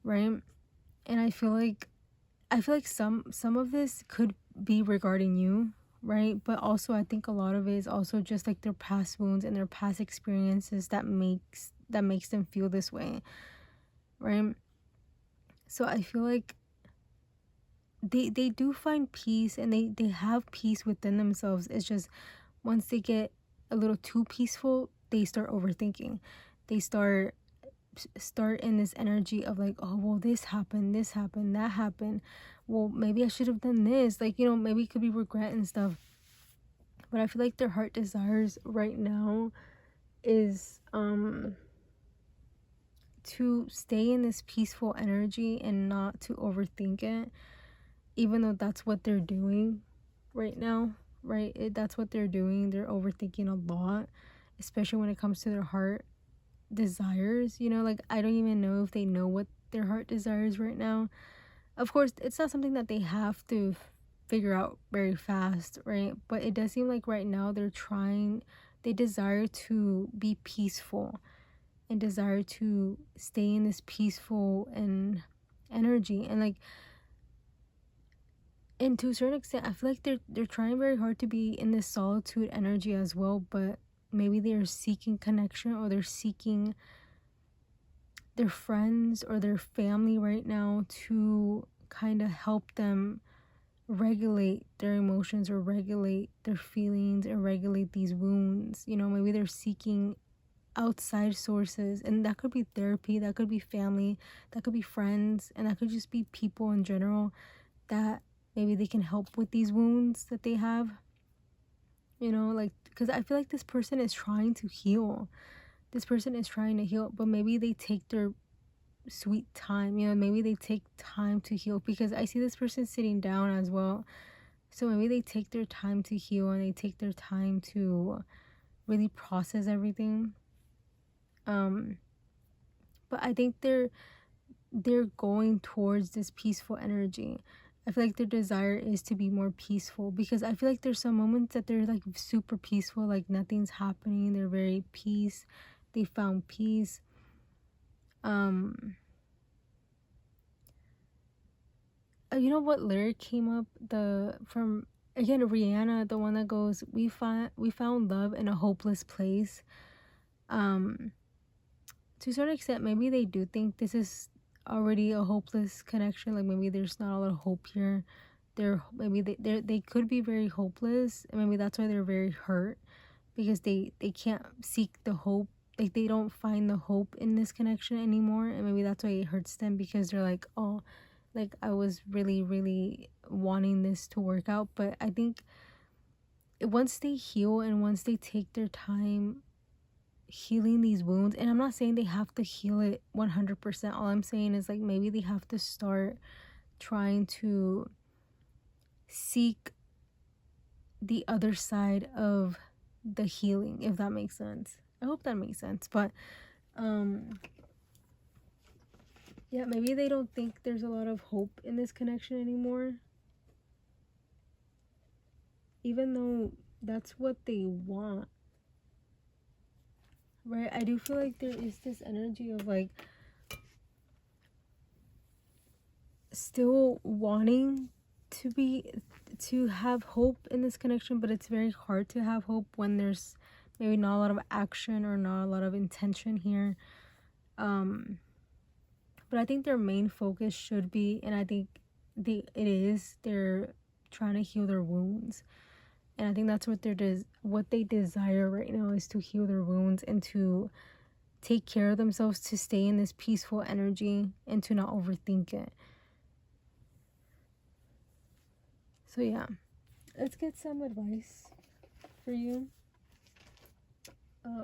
right? And I feel like some of this could be regarding you, right? But also I think a lot of it is also just like their past wounds and their past experiences that makes them feel this way, right? So I feel like they do find peace, and they have peace within themselves. It's just once they get a little too peaceful, they start overthinking. They start in this energy of like, oh well, this happened, that happened, well maybe I should have done this, like, you know, maybe it could be regret and stuff. But I feel like their heart desires right now is to stay in this peaceful energy and not to overthink it, even though that's what they're doing right now, right? That's what they're doing. They're overthinking a lot, especially when it comes to their heart desires. You know, like, I don't even know if they know what their heart desires right now. Of course, it's not something that they have to figure out very fast, right? But it does seem like right now they desire to be peaceful and desire to stay in this peaceful and energy, and like, and to a certain extent I feel like they're trying very hard to be in this solitude energy as well, but maybe they're seeking connection, or they're seeking their friends or their family right now to kind of help them regulate their emotions, or regulate their feelings, and regulate these wounds. You know, maybe they're seeking outside sources, and that could be therapy, that could be family, that could be friends, and that could just be people in general that maybe they can help with these wounds that they have. You know, like, because I feel like this person is trying to heal. But maybe they take their sweet time. You know, maybe they take time to heal, because I see this person sitting down as well. So maybe they take their time to heal, and they take their time to really process everything. But I think they're going towards this peaceful energy. I feel like their desire is to be more peaceful, because I feel like there's some moments that they're like super peaceful, like nothing's happening, they're very peace, they found peace. You know what lyric came up? From again Rihanna, the one that goes, we found love in a hopeless place. To a certain extent, maybe they do think this is already a hopeless connection. Like, maybe there's not a lot of hope here. They could be very hopeless, and maybe that's why they're very hurt, because they can't seek the hope. Like, they don't find the hope in this connection anymore, and maybe that's why it hurts them, because they're like, oh, like, I was really, really wanting this to work out. But I think once they heal, and once they take their time healing these wounds, and I'm not saying they have to heal it 100%, all I'm saying is, like, maybe they have to start trying to seek the other side of the healing, if that makes sense. I hope that makes sense. But yeah, maybe they don't think there's a lot of hope in this connection anymore, even though that's what they want, right? I do feel like there is this energy of, like, still wanting to have hope in this connection, but it's very hard to have hope when there's maybe not a lot of action or not a lot of intention here. But I think their main focus should be, and I think they're trying to heal their wounds. And I think that's what they desire right now, is to heal their wounds and to take care of themselves, to stay in this peaceful energy and to not overthink it. So yeah, let's get some advice for you.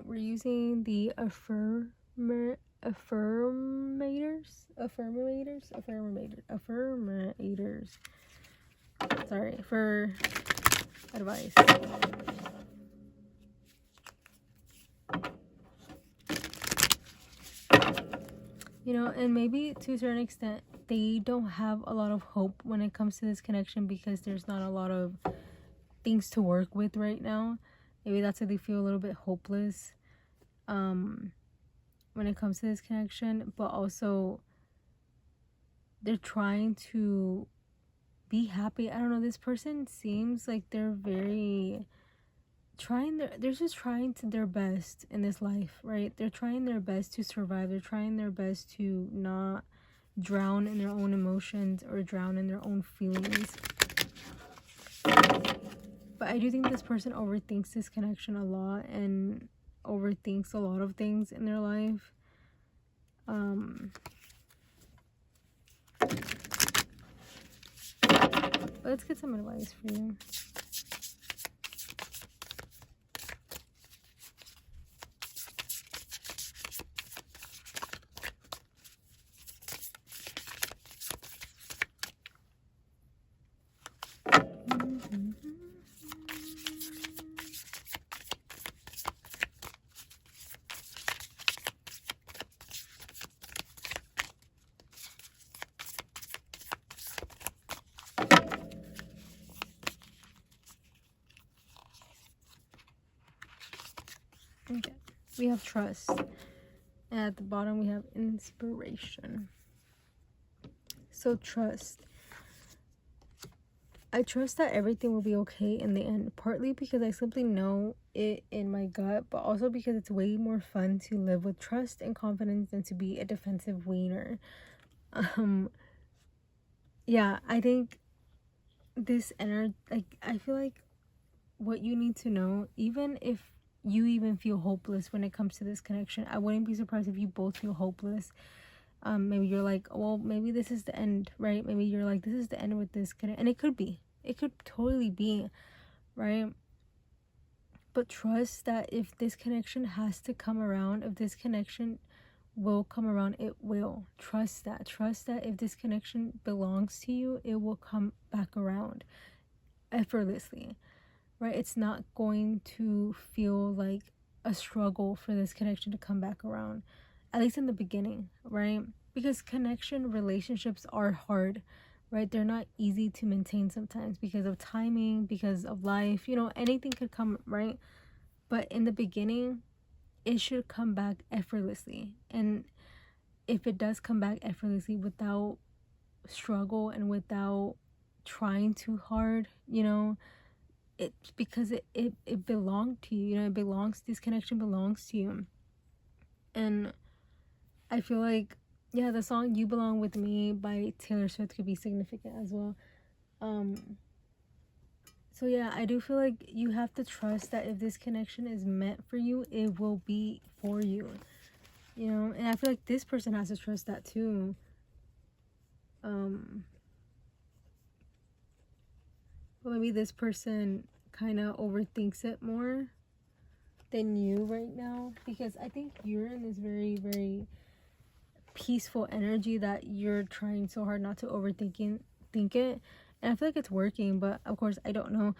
We're using the affirmators. Sorry, for advice. You know, and maybe to a certain extent, they don't have a lot of hope when it comes to this connection, because there's not a lot of things to work with right now. Maybe that's why they feel a little bit hopeless when it comes to this connection, but also they're trying to be happy. I don't know, this person seems like they're very they're just trying to their best in this life, right? They're trying their best to survive. They're trying their best to not drown in their own emotions or drown in their own feelings. But I do think this person overthinks this connection a lot and overthinks a lot of things in their life. But let's get some advice for you. Okay, we have trust, and at the bottom we have inspiration. So trust. I trust that everything will be okay in the end, partly because I simply know it in my gut, but also because it's way more fun to live with trust and confidence than to be a defensive wiener. Yeah, I think this energy, like, I feel like what you need to know, even if you even feel hopeless when it comes to this connection, I wouldn't be surprised if you both feel hopeless. Maybe you're like, well, maybe this is the end, right? Maybe you're like, this is the end with this connection, and it could be, it could totally be, right? But trust that if this connection has to come around, if this connection will come around, it will. Trust that if this connection belongs to you, it will come back around effortlessly, right? It's not going to feel like a struggle for this connection to come back around, at least in the beginning, right? Because connection relationships are hard, right? They're not easy to maintain sometimes because of timing, because of life, you know, anything could come, right? But in the beginning, it should come back effortlessly. And if it does come back effortlessly without struggle and without trying too hard, you know, it's because it belonged to you, you know, it belongs, this connection belongs to you. And I feel like, yeah, the song You Belong With Me by Taylor Swift could be significant as well. So yeah, I do feel like you have to trust that if this connection is meant for you, it will be for you, you know. And I feel like this person has to trust that too. But maybe this person kind of overthinks it more than you right now, because I think you're in this very, very peaceful energy that you're trying so hard not to think it, and I feel like it's working, but of course I don't know.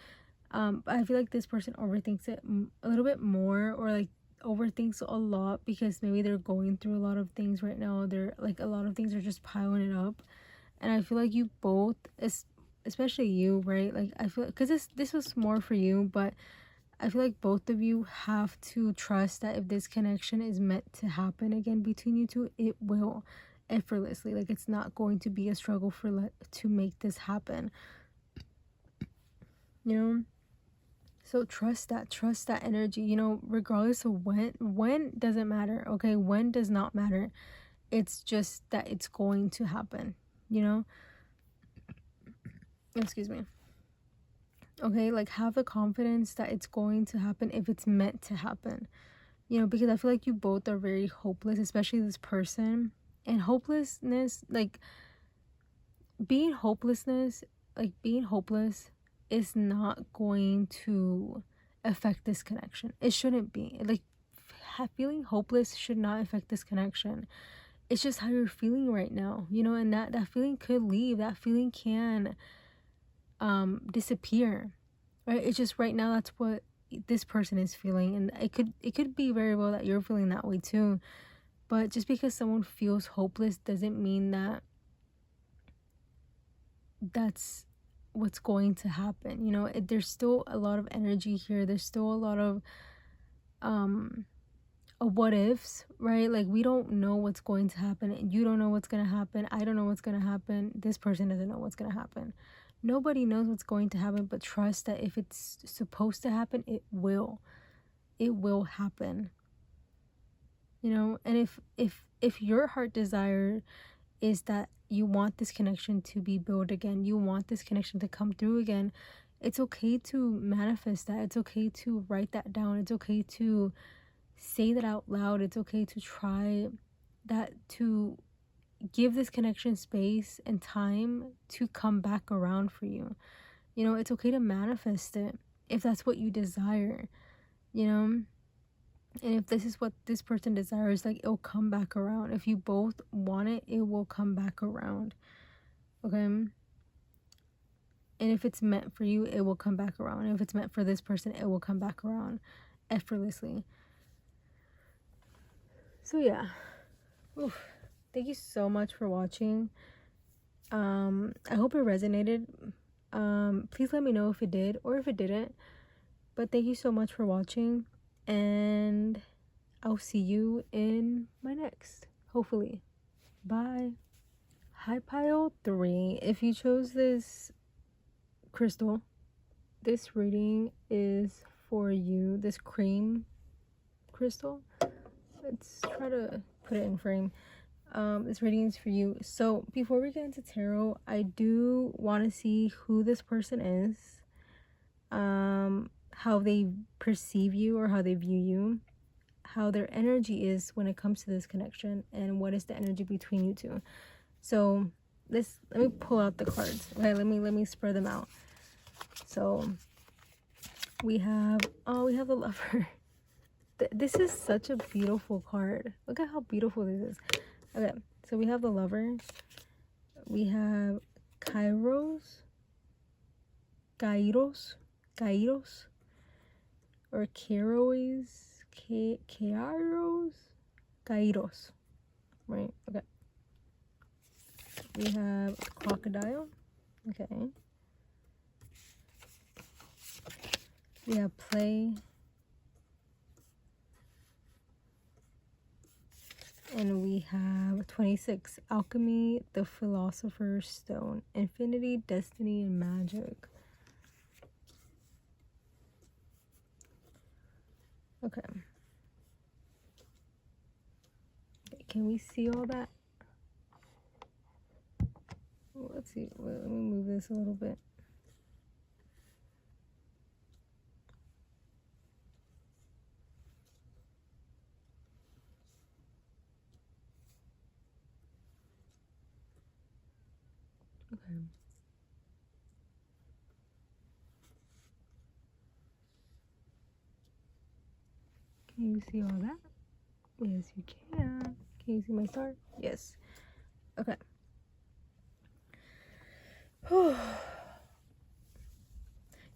But I feel like this person overthinks it a little bit more, or like overthinks a lot, because maybe they're going through a lot of things right now. They're like, a lot of things are just piling it up, and I feel like you both, especially you, right? Like, I feel, because this was more for you, but I feel like both of you have to trust that if this connection is meant to happen again between you two, it will effortlessly. Like, it's not going to be a struggle to make this happen, you know. So trust that energy, you know, regardless of when doesn't matter, okay? When does not matter. It's just that it's going to happen, you know. Excuse me. Okay, like, have the confidence that it's going to happen if it's meant to happen, you know, because I feel like you both are very hopeless, especially this person. And hopelessness, like, being hopeless is not going to affect this connection. It shouldn't be. Like, feeling hopeless should not affect this connection. It's just how you're feeling right now, you know, and that feeling could leave. That feeling can disappear, right? It's just right now that's what this person is feeling, and it could be very well that you're feeling that way too. But just because someone feels hopeless doesn't mean that that's what's going to happen. You know, there's still a lot of energy here. There's still a lot of what ifs, right? Like, we don't know what's going to happen. You don't know what's going to happen. I don't know what's going to happen. This person doesn't know what's going to happen. Nobody knows what's going to happen, but trust that if it's supposed to happen, it will happen. You know, and if your heart desire is that you want this connection to be built again, you want this connection to come through again, it's okay to manifest that. It's okay to write that down. It's okay to say that out loud. It's okay to try that, to give this connection space and time to come back around for you. You know, it's okay to manifest it if that's what you desire, you know. And if this is what this person desires, like, it'll come back around. If you both want it, it will come back around. Okay? And if it's meant for you, it will come back around. And if it's meant for this person, it will come back around effortlessly. So yeah. Oof. Thank you so much for watching. I hope it resonated. Please let me know if it did or if it didn't. But thank you so much for watching. And I'll see you in my next, hopefully. Bye. High pile 3. If you chose this crystal, this reading is for you. This cream crystal. Let's try to put it in frame. This reading is for you. So before we get into tarot, I do want to see who this person is, how they perceive you or how they view you, how their energy is when it comes to this connection, and what is the energy between you two. So let me pull out the cards. Okay, let me spread them out. So we have the Lover. This is such a beautiful card. Look at how beautiful this is. Okay, so we have the Lover. We have Kairos, or Kairos, right? Okay. We have Crocodile. Okay. We have Play. And we have 26, Alchemy, the Philosopher's Stone, Infinity, Destiny, and Magic. Okay. Can we see all that? Let's see. Wait, let me move this a little bit. Okay. Can you see all that? Yes, you can. Can you see my star? Yes. Okay.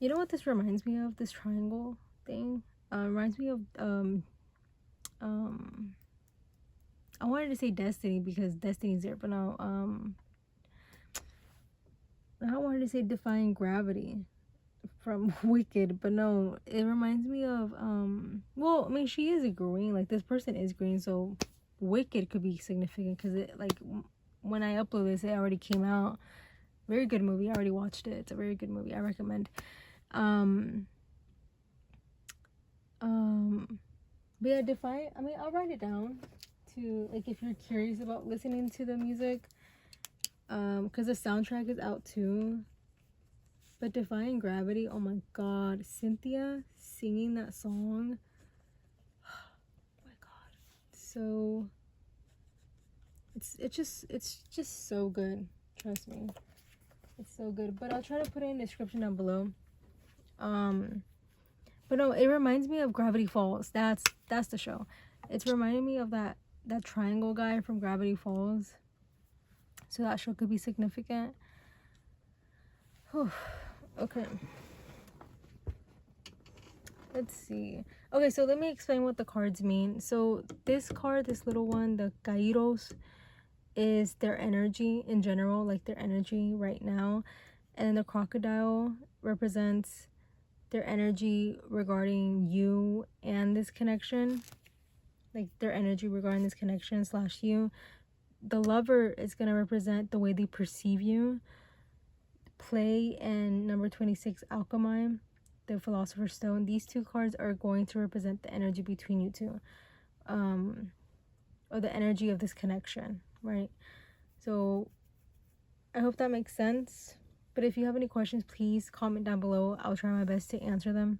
You know what this reminds me of? This triangle thing reminds me of I wanted to say Destiny because Destiny's there, but no, I wanted to say Defying Gravity from Wicked, but no, it reminds me of well, I mean, she is green, like this person is green, so Wicked could be significant because it, like, when I upload this, it already came out. Very good movie. I already watched it. It's a very good movie. I recommend. But yeah, I mean, I'll write it down to, like, if you're curious about listening to the music, because the soundtrack is out too. But Defying Gravity, oh my god, Cynthia singing that song, oh my god, so it's just so good, trust me, it's so good. But I'll try to put it in the description down below. But no, it reminds me of Gravity Falls. That's the show. It's reminding me of that triangle guy from Gravity Falls, so that show could be significant. Whew. Okay, let's see. Okay, so let me explain what the cards mean. So this card, this little one, the Kairos, is their energy in general, like their energy right now. And then the crocodile represents their energy regarding you and this connection, like their energy regarding this connection / you. The lover is going to represent the way they perceive you. Play and number 26, alchemy, the philosopher's stone. These two cards are going to represent the energy between you two, or the energy of this connection, right? So I hope that makes sense. But if you have any questions, please comment down below. I'll try my best to answer them.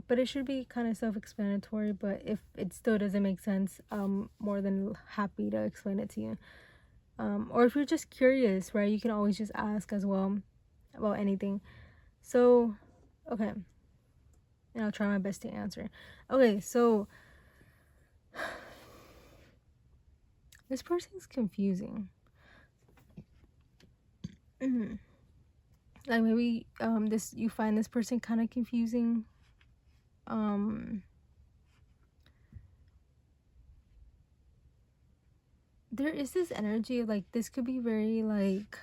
But it should be kind of self-explanatory, but if it still doesn't make sense, I'm more than happy to explain it to you. Or if you're just curious, right, you can always just ask as well about anything. So, okay, and I'll try my best to answer. Okay, so this person's confusing. Like maybe you find this person kind of confusing. There is this energy of, like, this could be very like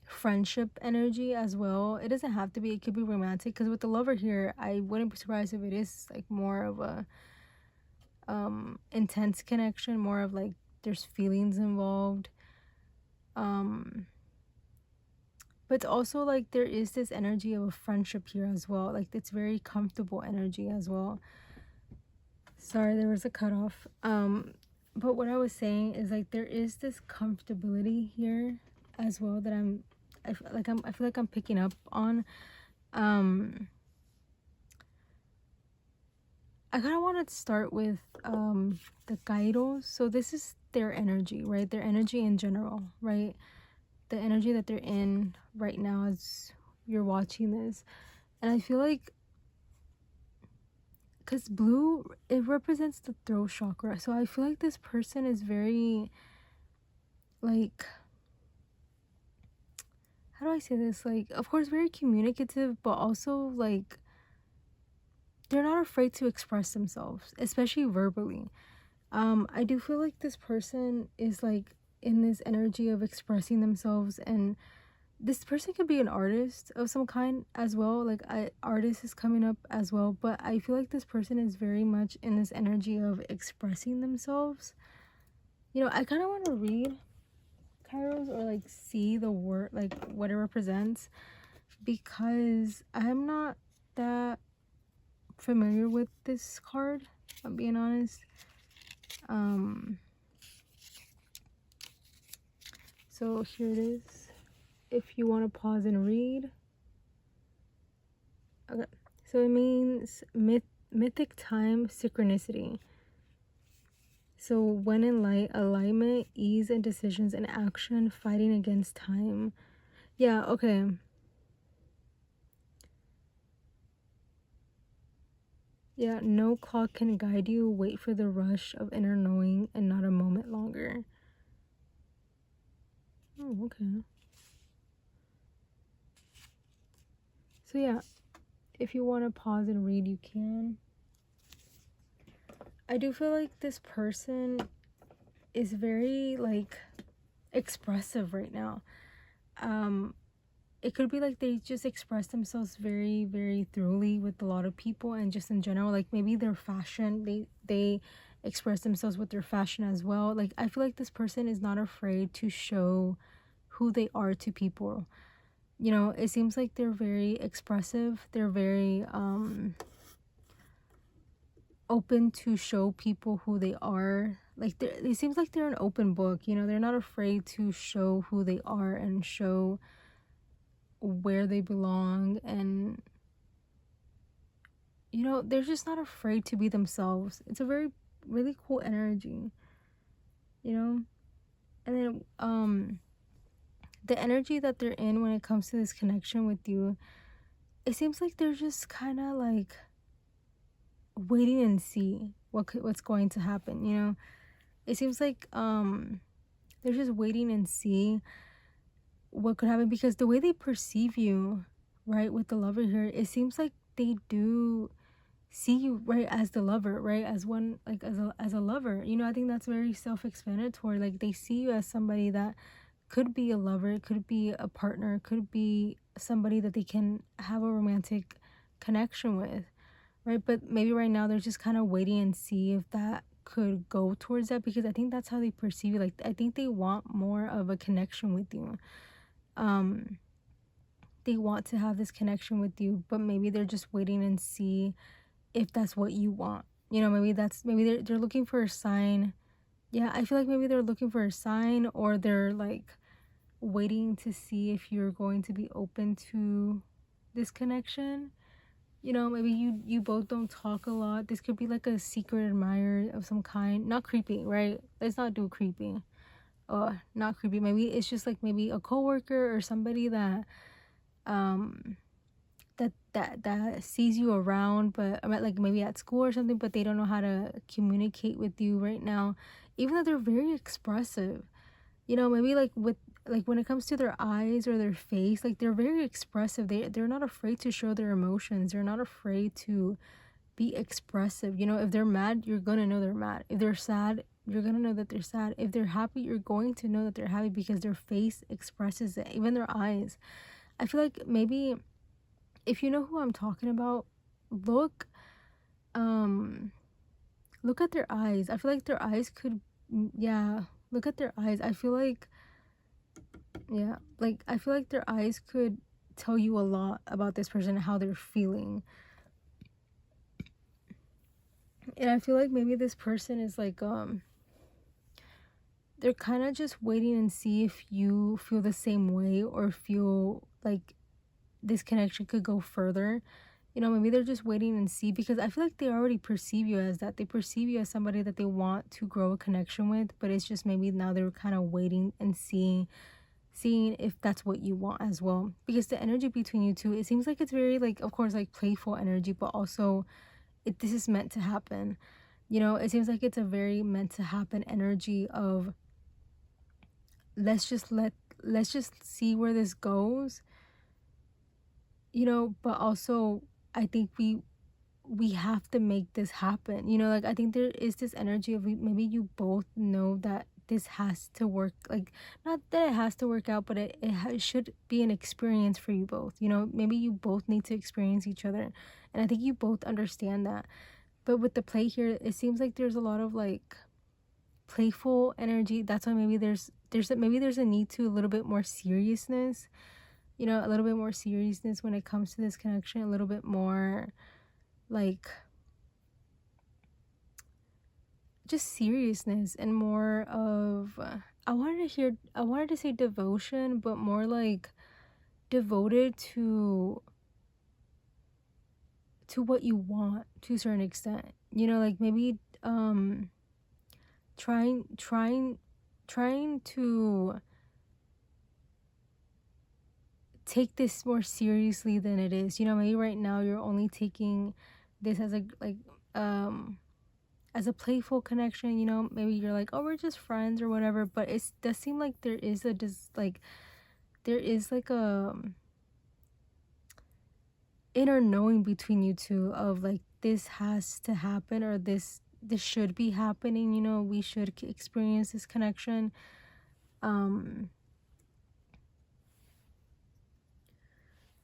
friendship energy as well. It doesn't have to be, it could be romantic, because with the lover here, I wouldn't be surprised if it is like more of a intense connection, more of like there's feelings involved. But it's also like there is this energy of a friendship here as well. Like it's very comfortable energy as well. Sorry, there was a cutoff. But what I was saying is, like, there is this comfortability here as well that I feel like I'm picking up on. I kind of want to start with the gyros. So this is their energy, right? Their energy in general, right? The energy that they're in right now as you're watching this. And I feel like, because blue, it represents the throat chakra. So I feel like this person is very, like, how do I say this? Like, of course, very communicative, but also, like, they're not afraid to express themselves, especially verbally. I do feel like this person is, like, in this energy of expressing themselves, and this person could be an artist of some kind as well. Like, artist is coming up as well, but I feel like this person is very much in this energy of expressing themselves. You know, I kind of want to read Kairos, or like see the word, like what it represents, because I'm not that familiar with this card, if I'm being honest. So here it is, if you want to pause and read. Okay, so it means mythic time synchronicity. So when in light, alignment, ease and decisions and action, fighting against time. Yeah, okay. Yeah, no clock can guide you. Wait for the rush of inner knowing and not a moment longer. Oh, okay. So yeah, if you want to pause and read, you can. I do feel like this person is very, like, expressive right now. It could be like they just express themselves very, very thoroughly with a lot of people, and just in general, like maybe their fashion, they express themselves with their fashion as well. Like, I feel like this person is not afraid to show who they are to people. You know, it seems like they're very expressive. They're very open to show people who they are. Like, it seems like they're an open book. You know, they're not afraid to show who they are and show where they belong, and, you know, they're just not afraid to be themselves. It's a very, really cool energy, you know. And then the energy that they're in when it comes to this connection with you, it seems like they're just kind of like waiting and see what's going to happen, you know. It seems like they're just waiting and see what could happen, because the way they perceive you, right, with the lover here, it seems like they do see you, right, as the lover, right, as one, like, as a lover, you know. I think that's very self-explanatory. Like, they see you as somebody that could be a lover, it could be a partner, it could be somebody that they can have a romantic connection with, right? But maybe right now they're just kind of waiting and see if that could go towards that, because I think that's how they perceive you. Like, I think they want more of a connection with you. They want to have this connection with you, but maybe they're just waiting and see if that's what you want. You know, maybe they're looking for a sign. Yeah, I feel like maybe they're looking for a sign, or they're like waiting to see if you're going to be open to this connection. You know, maybe you both don't talk a lot. This could be like a secret admirer of some kind. Not creepy, right? Let's not do creepy. Not creepy. Maybe it's just like maybe a coworker or somebody that that sees you around, but I mean, like maybe at school or something, but they don't know how to communicate with you right now, even though they're very expressive. You know, maybe like with, like when it comes to their eyes or their face, like they're very expressive. They're not afraid to show their emotions. They're not afraid to be expressive. You know, if they're mad, you're gonna know they're mad. If they're sad, you're gonna know that they're sad. If they're happy, you're going to know that they're happy, because their face expresses it, even their eyes. I feel like maybe if you know who I'm talking about, look look at their eyes. I feel like their eyes could, yeah, look at their eyes. I feel like, yeah, like I feel like their eyes could tell you a lot about this person and how they're feeling. And I feel like maybe this person is like they're kind of just waiting and see if you feel the same way, or feel like this connection could go further. You know, maybe they're just waiting and see, because I feel like they already perceive you as that. They perceive you as somebody that they want to grow a connection with, but it's just maybe now they're kind of waiting and seeing if that's what you want as well. Because the energy between you two, it seems like it's very, like, of course, like playful energy, but also this is meant to happen. You know, it seems like it's a very meant to happen energy of let's just see where this goes, you know. But also I think we have to make this happen, you know. Like, I think there is this energy of maybe you both know that this has to work, like, not that it has to work out, but it should be an experience for you both, you know. Maybe you both need to experience each other, and I think you both understand that. But with the play here, it seems like there's a lot of like playful energy. That's why maybe there's a need to a little bit more seriousness, you know, a little bit more seriousness when it comes to this connection, a little bit more like just seriousness, and more of I wanted to say devotion, but more like devoted to what you want to a certain extent, you know. Like maybe trying to take this more seriously than it is, you know. Maybe right now you're only taking this as a as a playful connection, you know. Maybe you're like, oh, we're just friends or whatever, but it does seem like there is like a inner knowing between you two of like, this has to happen, or this should be happening, you know. We should experience this connection.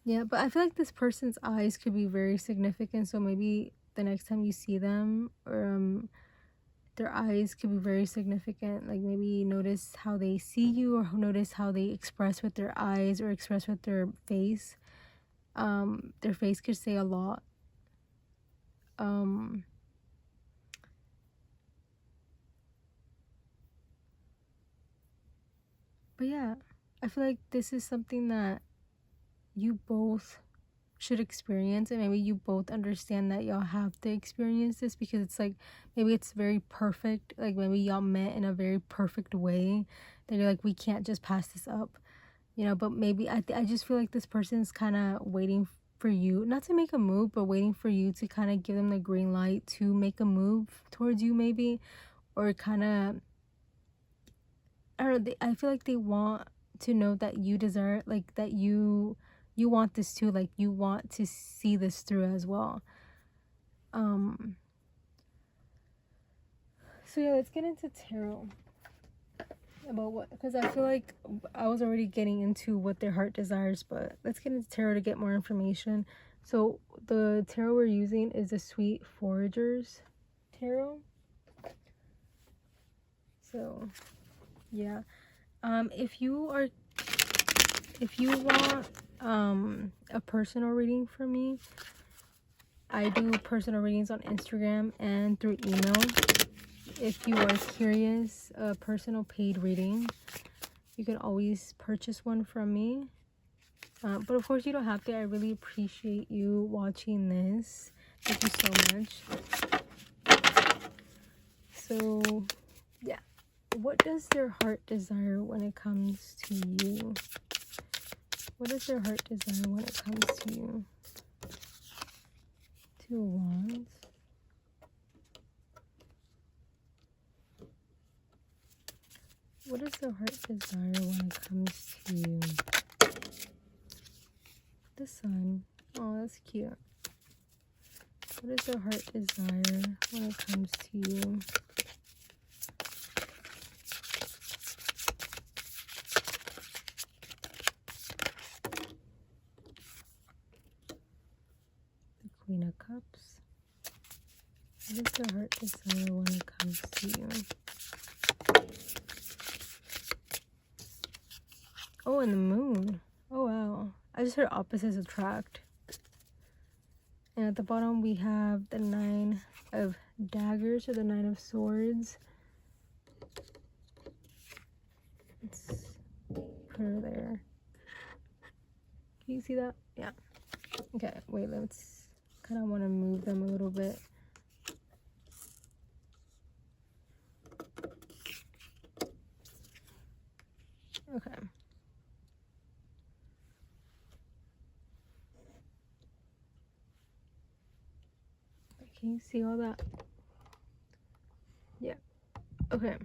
Yeah, but I feel like this person's eyes could be very significant, so maybe the next time you see them, or their eyes could be very significant. Like, maybe notice how they see you, or notice how they express with their eyes or express with their face. Their face could say a lot. But yeah, I feel like this is something that you both should experience, and maybe you both understand that y'all have to experience this, because it's like, maybe it's very perfect, like maybe y'all met in a very perfect way that you're like, we can't just pass this up, you know. But maybe I just feel like this person's kind of waiting for you, not to make a move, but waiting for you to kind of give them the green light to make a move towards you, maybe. Or kind of, I don't know, I feel like they want to know that you desire, like, that you want this too, like you want to see this through as well. So yeah, let's get into tarot. about what, because I feel like I was already getting into what their heart desires, but let's get into tarot to get more information. So the tarot we're using is the Sweet Foragers tarot. So yeah, if you want a personal reading from me, I do personal readings on Instagram and through email. If you are curious, a personal paid reading, you can always purchase one from me. But of course you don't have to. I really appreciate you watching this. Thank you so much. So yeah, what does their heart desire when it comes to you? What does their heart desire when it comes to you? Two of Wands. What is their heart desire when it comes to you? The Sun. Oh, that's cute. What is their heart desire when it comes to you? The Queen of Cups. What is their heart desire when it comes to you? Oh, and the Moon. Oh, wow. I just heard opposites attract. And at the bottom, we have the Nine of Daggers or the Nine of Swords. Let's put her there. Can you see that? Yeah. Okay, wait, let's kind of want to move them a little bit. Okay. Can you see all that? Yeah. Okay.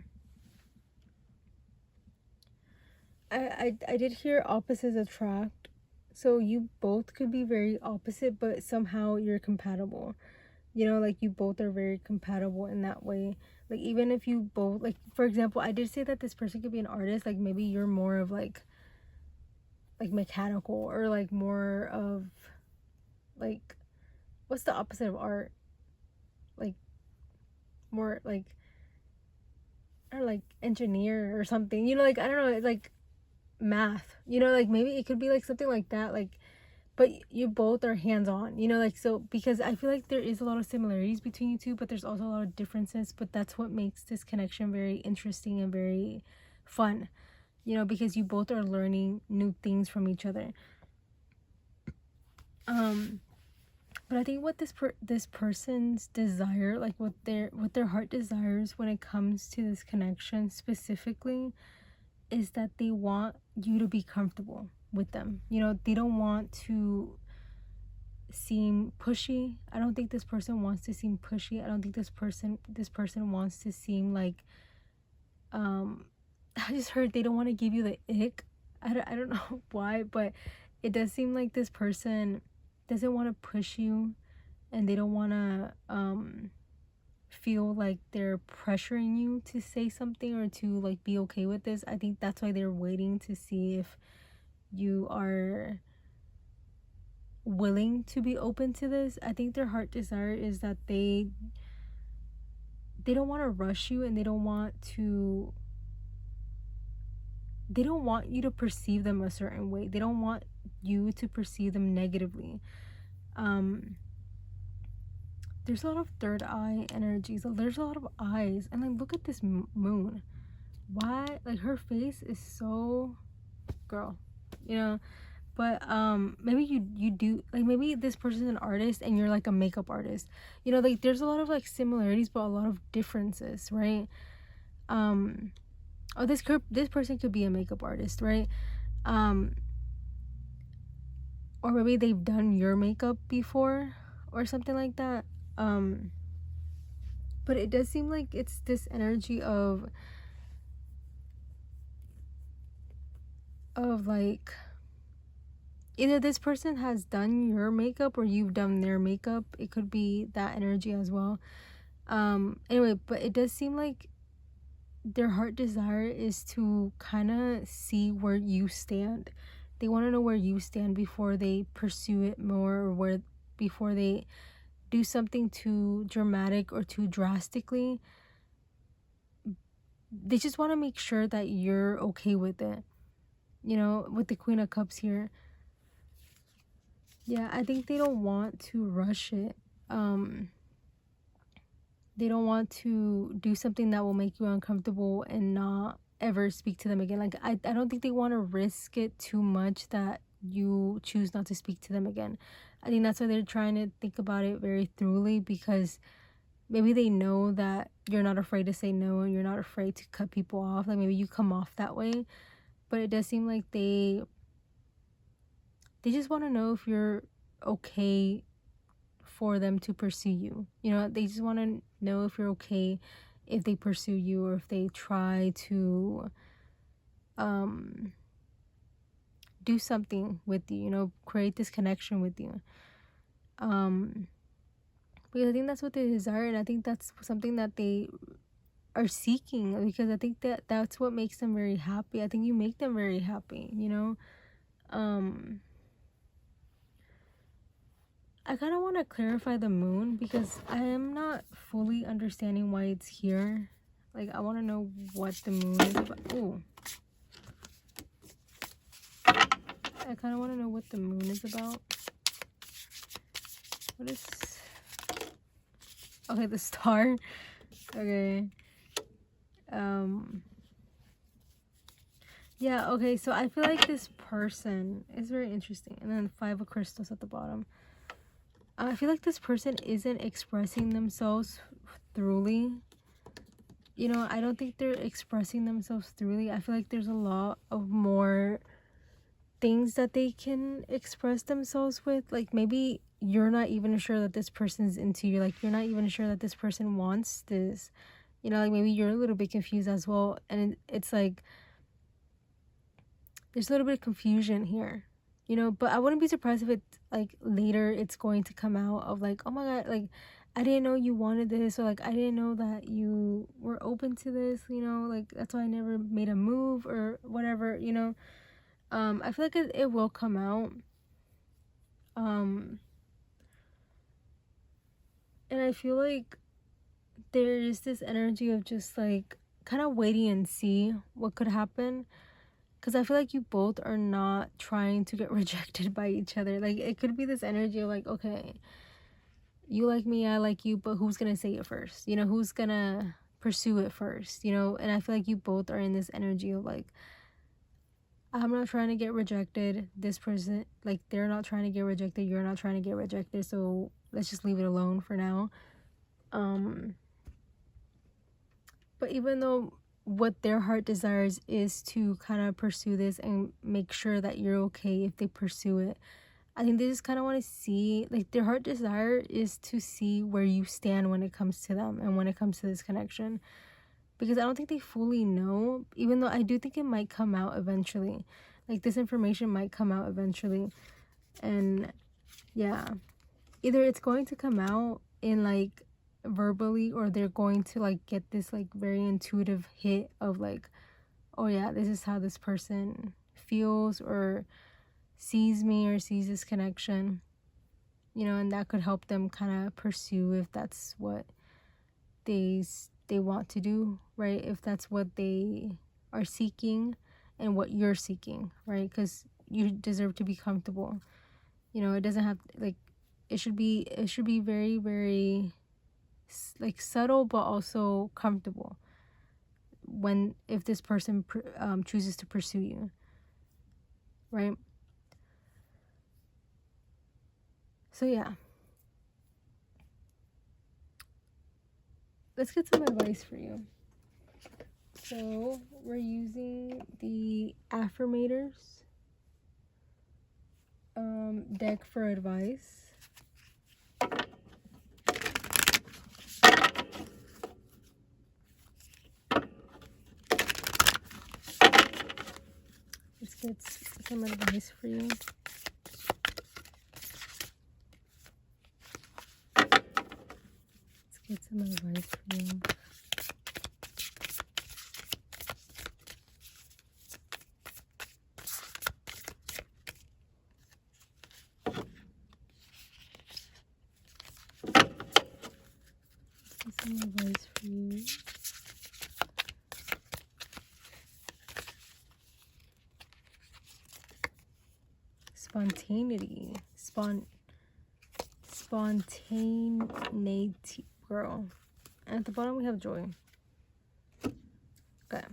I did hear opposites attract. So you both could be very opposite, but somehow you're compatible. You know, like you both are very compatible in that way. Like even if you both, like for example, I did say that this person could be an artist. Like maybe you're more of like mechanical, or like more of like, what's the opposite of art? Like more like, or like engineer or something, you know, like I don't know, like math, you know, like maybe it could be like something like that, like, but you both are hands-on, you know, like, so because I feel like there is a lot of similarities between you two, but there's also a lot of differences, but that's what makes this connection very interesting and very fun, you know, because you both are learning new things from each other. But I think what this person's desire, like what their heart desires when it comes to this connection specifically, is that they want you to be comfortable with them. You know, they don't want to seem pushy. I don't think this person wants to seem pushy. I don't think this person wants to seem like I just heard they don't want to give you the ick. I don't know why, but it does seem like this person doesn't want to push you, and they don't want to feel like they're pressuring you to say something or to like be okay with this. I think that's why they're waiting to see if you are willing to be open to this. I think their heart desire is that they don't want to rush you, and they don't want you to perceive them a certain way. They don't want you to perceive them negatively. There's a lot of third eye energy, so there's a lot of eyes, and like look at this moon. Why, like her face is so girl, you know. But maybe you do, like maybe this person's an artist and you're like a makeup artist, you know, like there's a lot of like similarities but a lot of differences, right? Oh, this person could be a makeup artist, right? Or maybe they've done your makeup before or something like that. But it does seem like it's this energy of like either this person has done your makeup or you've done their makeup. It could be that energy as well. Anyway, but it does seem like their heart desire is to kind of see where you stand. They want to know where you stand before they pursue it more, or before they do something too dramatic or too drastically. They just want to make sure that you're okay with it. You know, with the Queen of Cups here. Yeah, I think they don't want to rush it. They don't want to do something that will make you uncomfortable and not ever speak to them again. Like, I don't think they want to risk it too much that you choose not to speak to them again. I think that's why they're trying to think about it very thoroughly, because maybe they know that you're not afraid to say no and you're not afraid to cut people off. Like, maybe you come off that way, but it does seem like they just want to know if you're okay for them to pursue you. You know, they just want to know if you're okay if they pursue you, or if they try to do something with you, you know, create this connection with you. Because I think that's what they desire, and I think that's something that they are seeking, because I think that that's what makes them very happy. I think you make them very happy, you know. I kind of want to clarify the moon, because I am not fully understanding why it's here. Like, I want to know what the moon is about. Ooh. I kind of want to know what the moon is about. What is... Okay, the star. Okay. Yeah, okay, so I feel like this person is very interesting. And then 5 of crystals at the bottom. I feel like this person isn't expressing themselves thoroughly. You know, I don't think they're expressing themselves thoroughly. I feel like there's a lot of more things that they can express themselves with. Like, maybe you're not even sure that this person's into you. Like, you're not even sure that this person wants this. You know, like, maybe you're a little bit confused as well. And it's like, there's a little bit of confusion here. You know, but I wouldn't be surprised if it's like later it's going to come out of like, oh my god, like, I didn't know you wanted this, or like, I didn't know that you were open to this, you know, like, that's why I never made a move or whatever, you know. I feel like it will come out. And I feel like there is this energy of just like kind of waiting and see what could happen. Because I feel like you both are not trying to get rejected by each other. Like, it could be this energy of like, okay, you like me, I like you, but who's gonna say it first? You know, who's gonna pursue it first? You know, and I feel like you both are in this energy of like, I'm not trying to get rejected. This person, like, they're not trying to get rejected. You're not trying to get rejected. So let's just leave it alone for now. But even though what their heart desires is to kind of pursue this and make sure that you're okay if they pursue it, I think they just kind of want to see, like, their heart desire is to see where you stand when it comes to them and when it comes to this connection. Because I don't think they fully know, even though I do think it might come out eventually. Like, this information might come out eventually. And yeah, either it's going to come out in like verbally, or they're going to like get this like very intuitive hit of like, oh yeah, this is how this person feels or sees me or sees this connection, you know, and that could help them kind of pursue if that's what they want to do, right? If that's what they are seeking and what you're seeking, right? Because you deserve to be comfortable, you know. It doesn't have like, it should be very, very like subtle, but also comfortable when, if this person chooses to pursue you, right? So yeah, let's get some advice for you. So we're using the affirmators deck for advice. Let's get some advice for you. Let's get some advice for you. Any advice for you? Spontaneity. Spontaneity, girl. And at the bottom we have joy. Okay.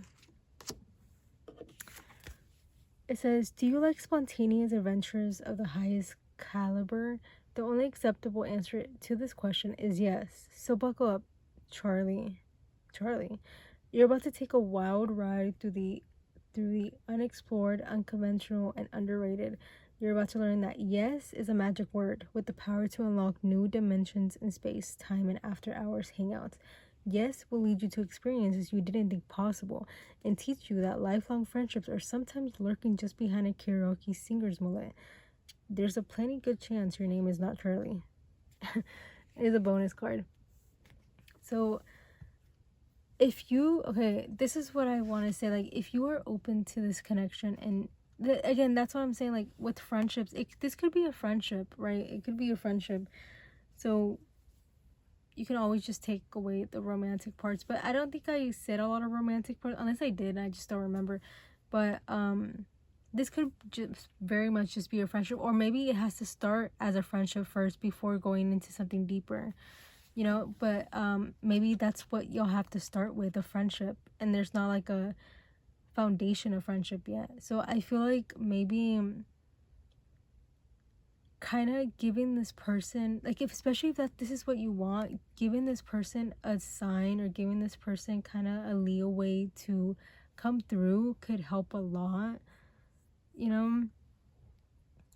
It says, do you like spontaneous adventures of the highest caliber? The only acceptable answer to this question is yes. So buckle up, Charlie. You're about to take a wild ride through the unexplored, unconventional, and underrated. You're about to learn that yes is a magic word with the power to unlock new dimensions in space, time, and after hours hangouts. Yes will lead you to experiences you didn't think possible and teach you that lifelong friendships are sometimes lurking just behind a karaoke singer's mullet. There's a plenty good chance your name is not Charlie. It is a bonus card. So this is what I want to say. Like, if you are open to this connection, and again, that's what I'm saying. Like with friendships, this could be a friendship, right? It could be a friendship. So you can always just take away the romantic parts. But I don't think I said a lot of romantic parts, unless I did. I just don't remember. But this could just very much just be a friendship, or maybe it has to start as a friendship first before going into something deeper. You know, but maybe that's what you'll have to start with, a friendship, and there's not like a foundation of friendship yet. So I feel like maybe kind of giving this person, like, especially if this is what you want, giving this person a sign or giving this person kind of a leeway to come through could help a lot, you know.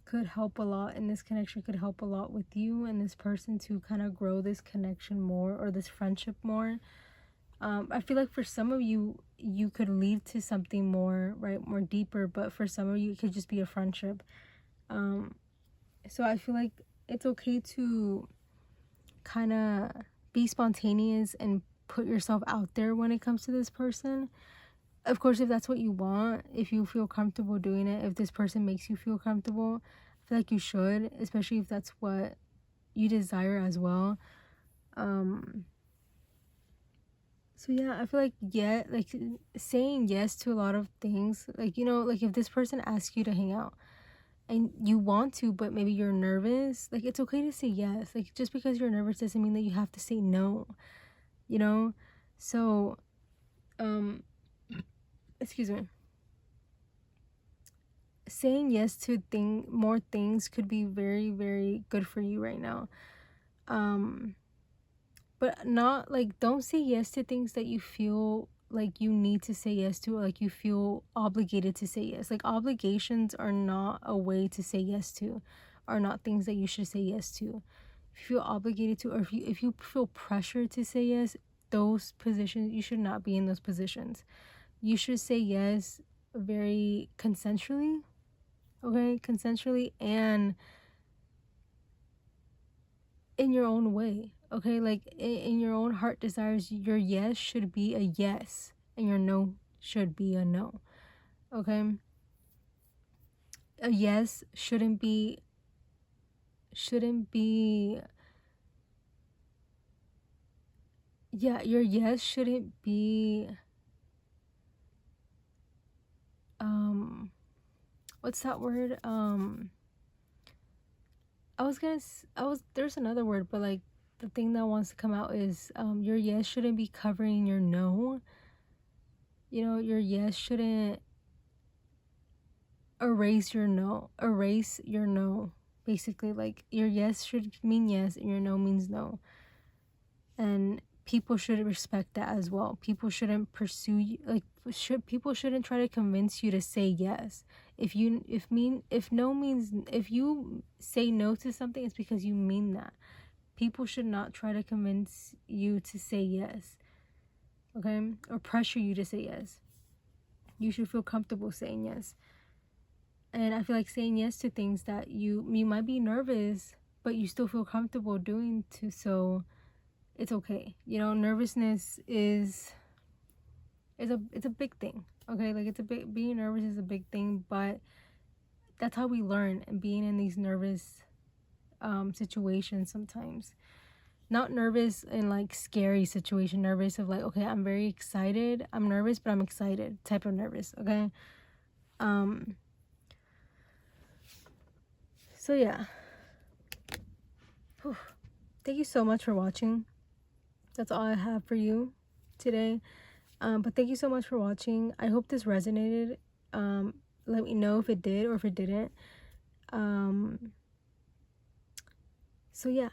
Could help a lot, and this connection could help a lot with you and this person to kind of grow this connection more, or this friendship more. I feel like for some of you could lead to something more, right, more deeper, but for some of you it could just be a friendship. So I feel like it's okay to kind of be spontaneous and put yourself out there when it comes to this person. Of course, if that's what you want, if you feel comfortable doing it, if this person makes you feel comfortable, I feel like you should, especially if that's what you desire as well. So yeah, I feel like, like saying yes to a lot of things, like, you know, like if this person asks you to hang out and you want to, but maybe you're nervous, like, it's okay to say yes. Like, just because you're nervous doesn't mean that you have to say no, you know. So excuse me, saying yes to more things could be very, very good for you right now. But not like, don't say yes to things that you feel like you need to say yes to, or like you feel obligated to say yes. Like, obligations are not a way to say yes to, are not things that you should say yes to. If you feel obligated to, or if you feel pressure to say yes, those positions, you should not be in those positions. You should say yes very consensually, okay? Consensually, and in your own way, okay? Like, in your own heart desires, your yes should be a yes, and your no should be a no, okay? A yes shouldn't be yeah, your yes shouldn't be what's that word? There's another word, but like, the thing that wants to come out is your yes shouldn't be covering your no. You know, your yes shouldn't erase your no. Basically, like, your yes should mean yes and your no means no. And people should respect that as well. People shouldn't pursue you, like, people shouldn't try to convince you to say yes. If you say no to something, it's because you mean that. People should not try to convince you to say yes, okay? Or pressure you to say yes. You should feel comfortable saying yes. And I feel like saying yes to things that you might be nervous, but you still feel comfortable doing to, so it's okay. You know, nervousness is a big thing, okay? Like, being nervous is a big thing, but that's how we learn, and being in these nervous situations sometimes. not nervous in like scary situation, nervous of like, okay, I'm very excited, I'm nervous but I'm excited type of nervous. Okay, so yeah. Whew. Thank you so much for watching. That's all I have for you today. But thank you so much for watching. I hope this resonated. Let me know if it did or if it didn't. So yeah,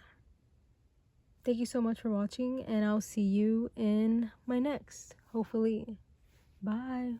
thank you so much for watching, and I'll see you in my next, hopefully. Bye.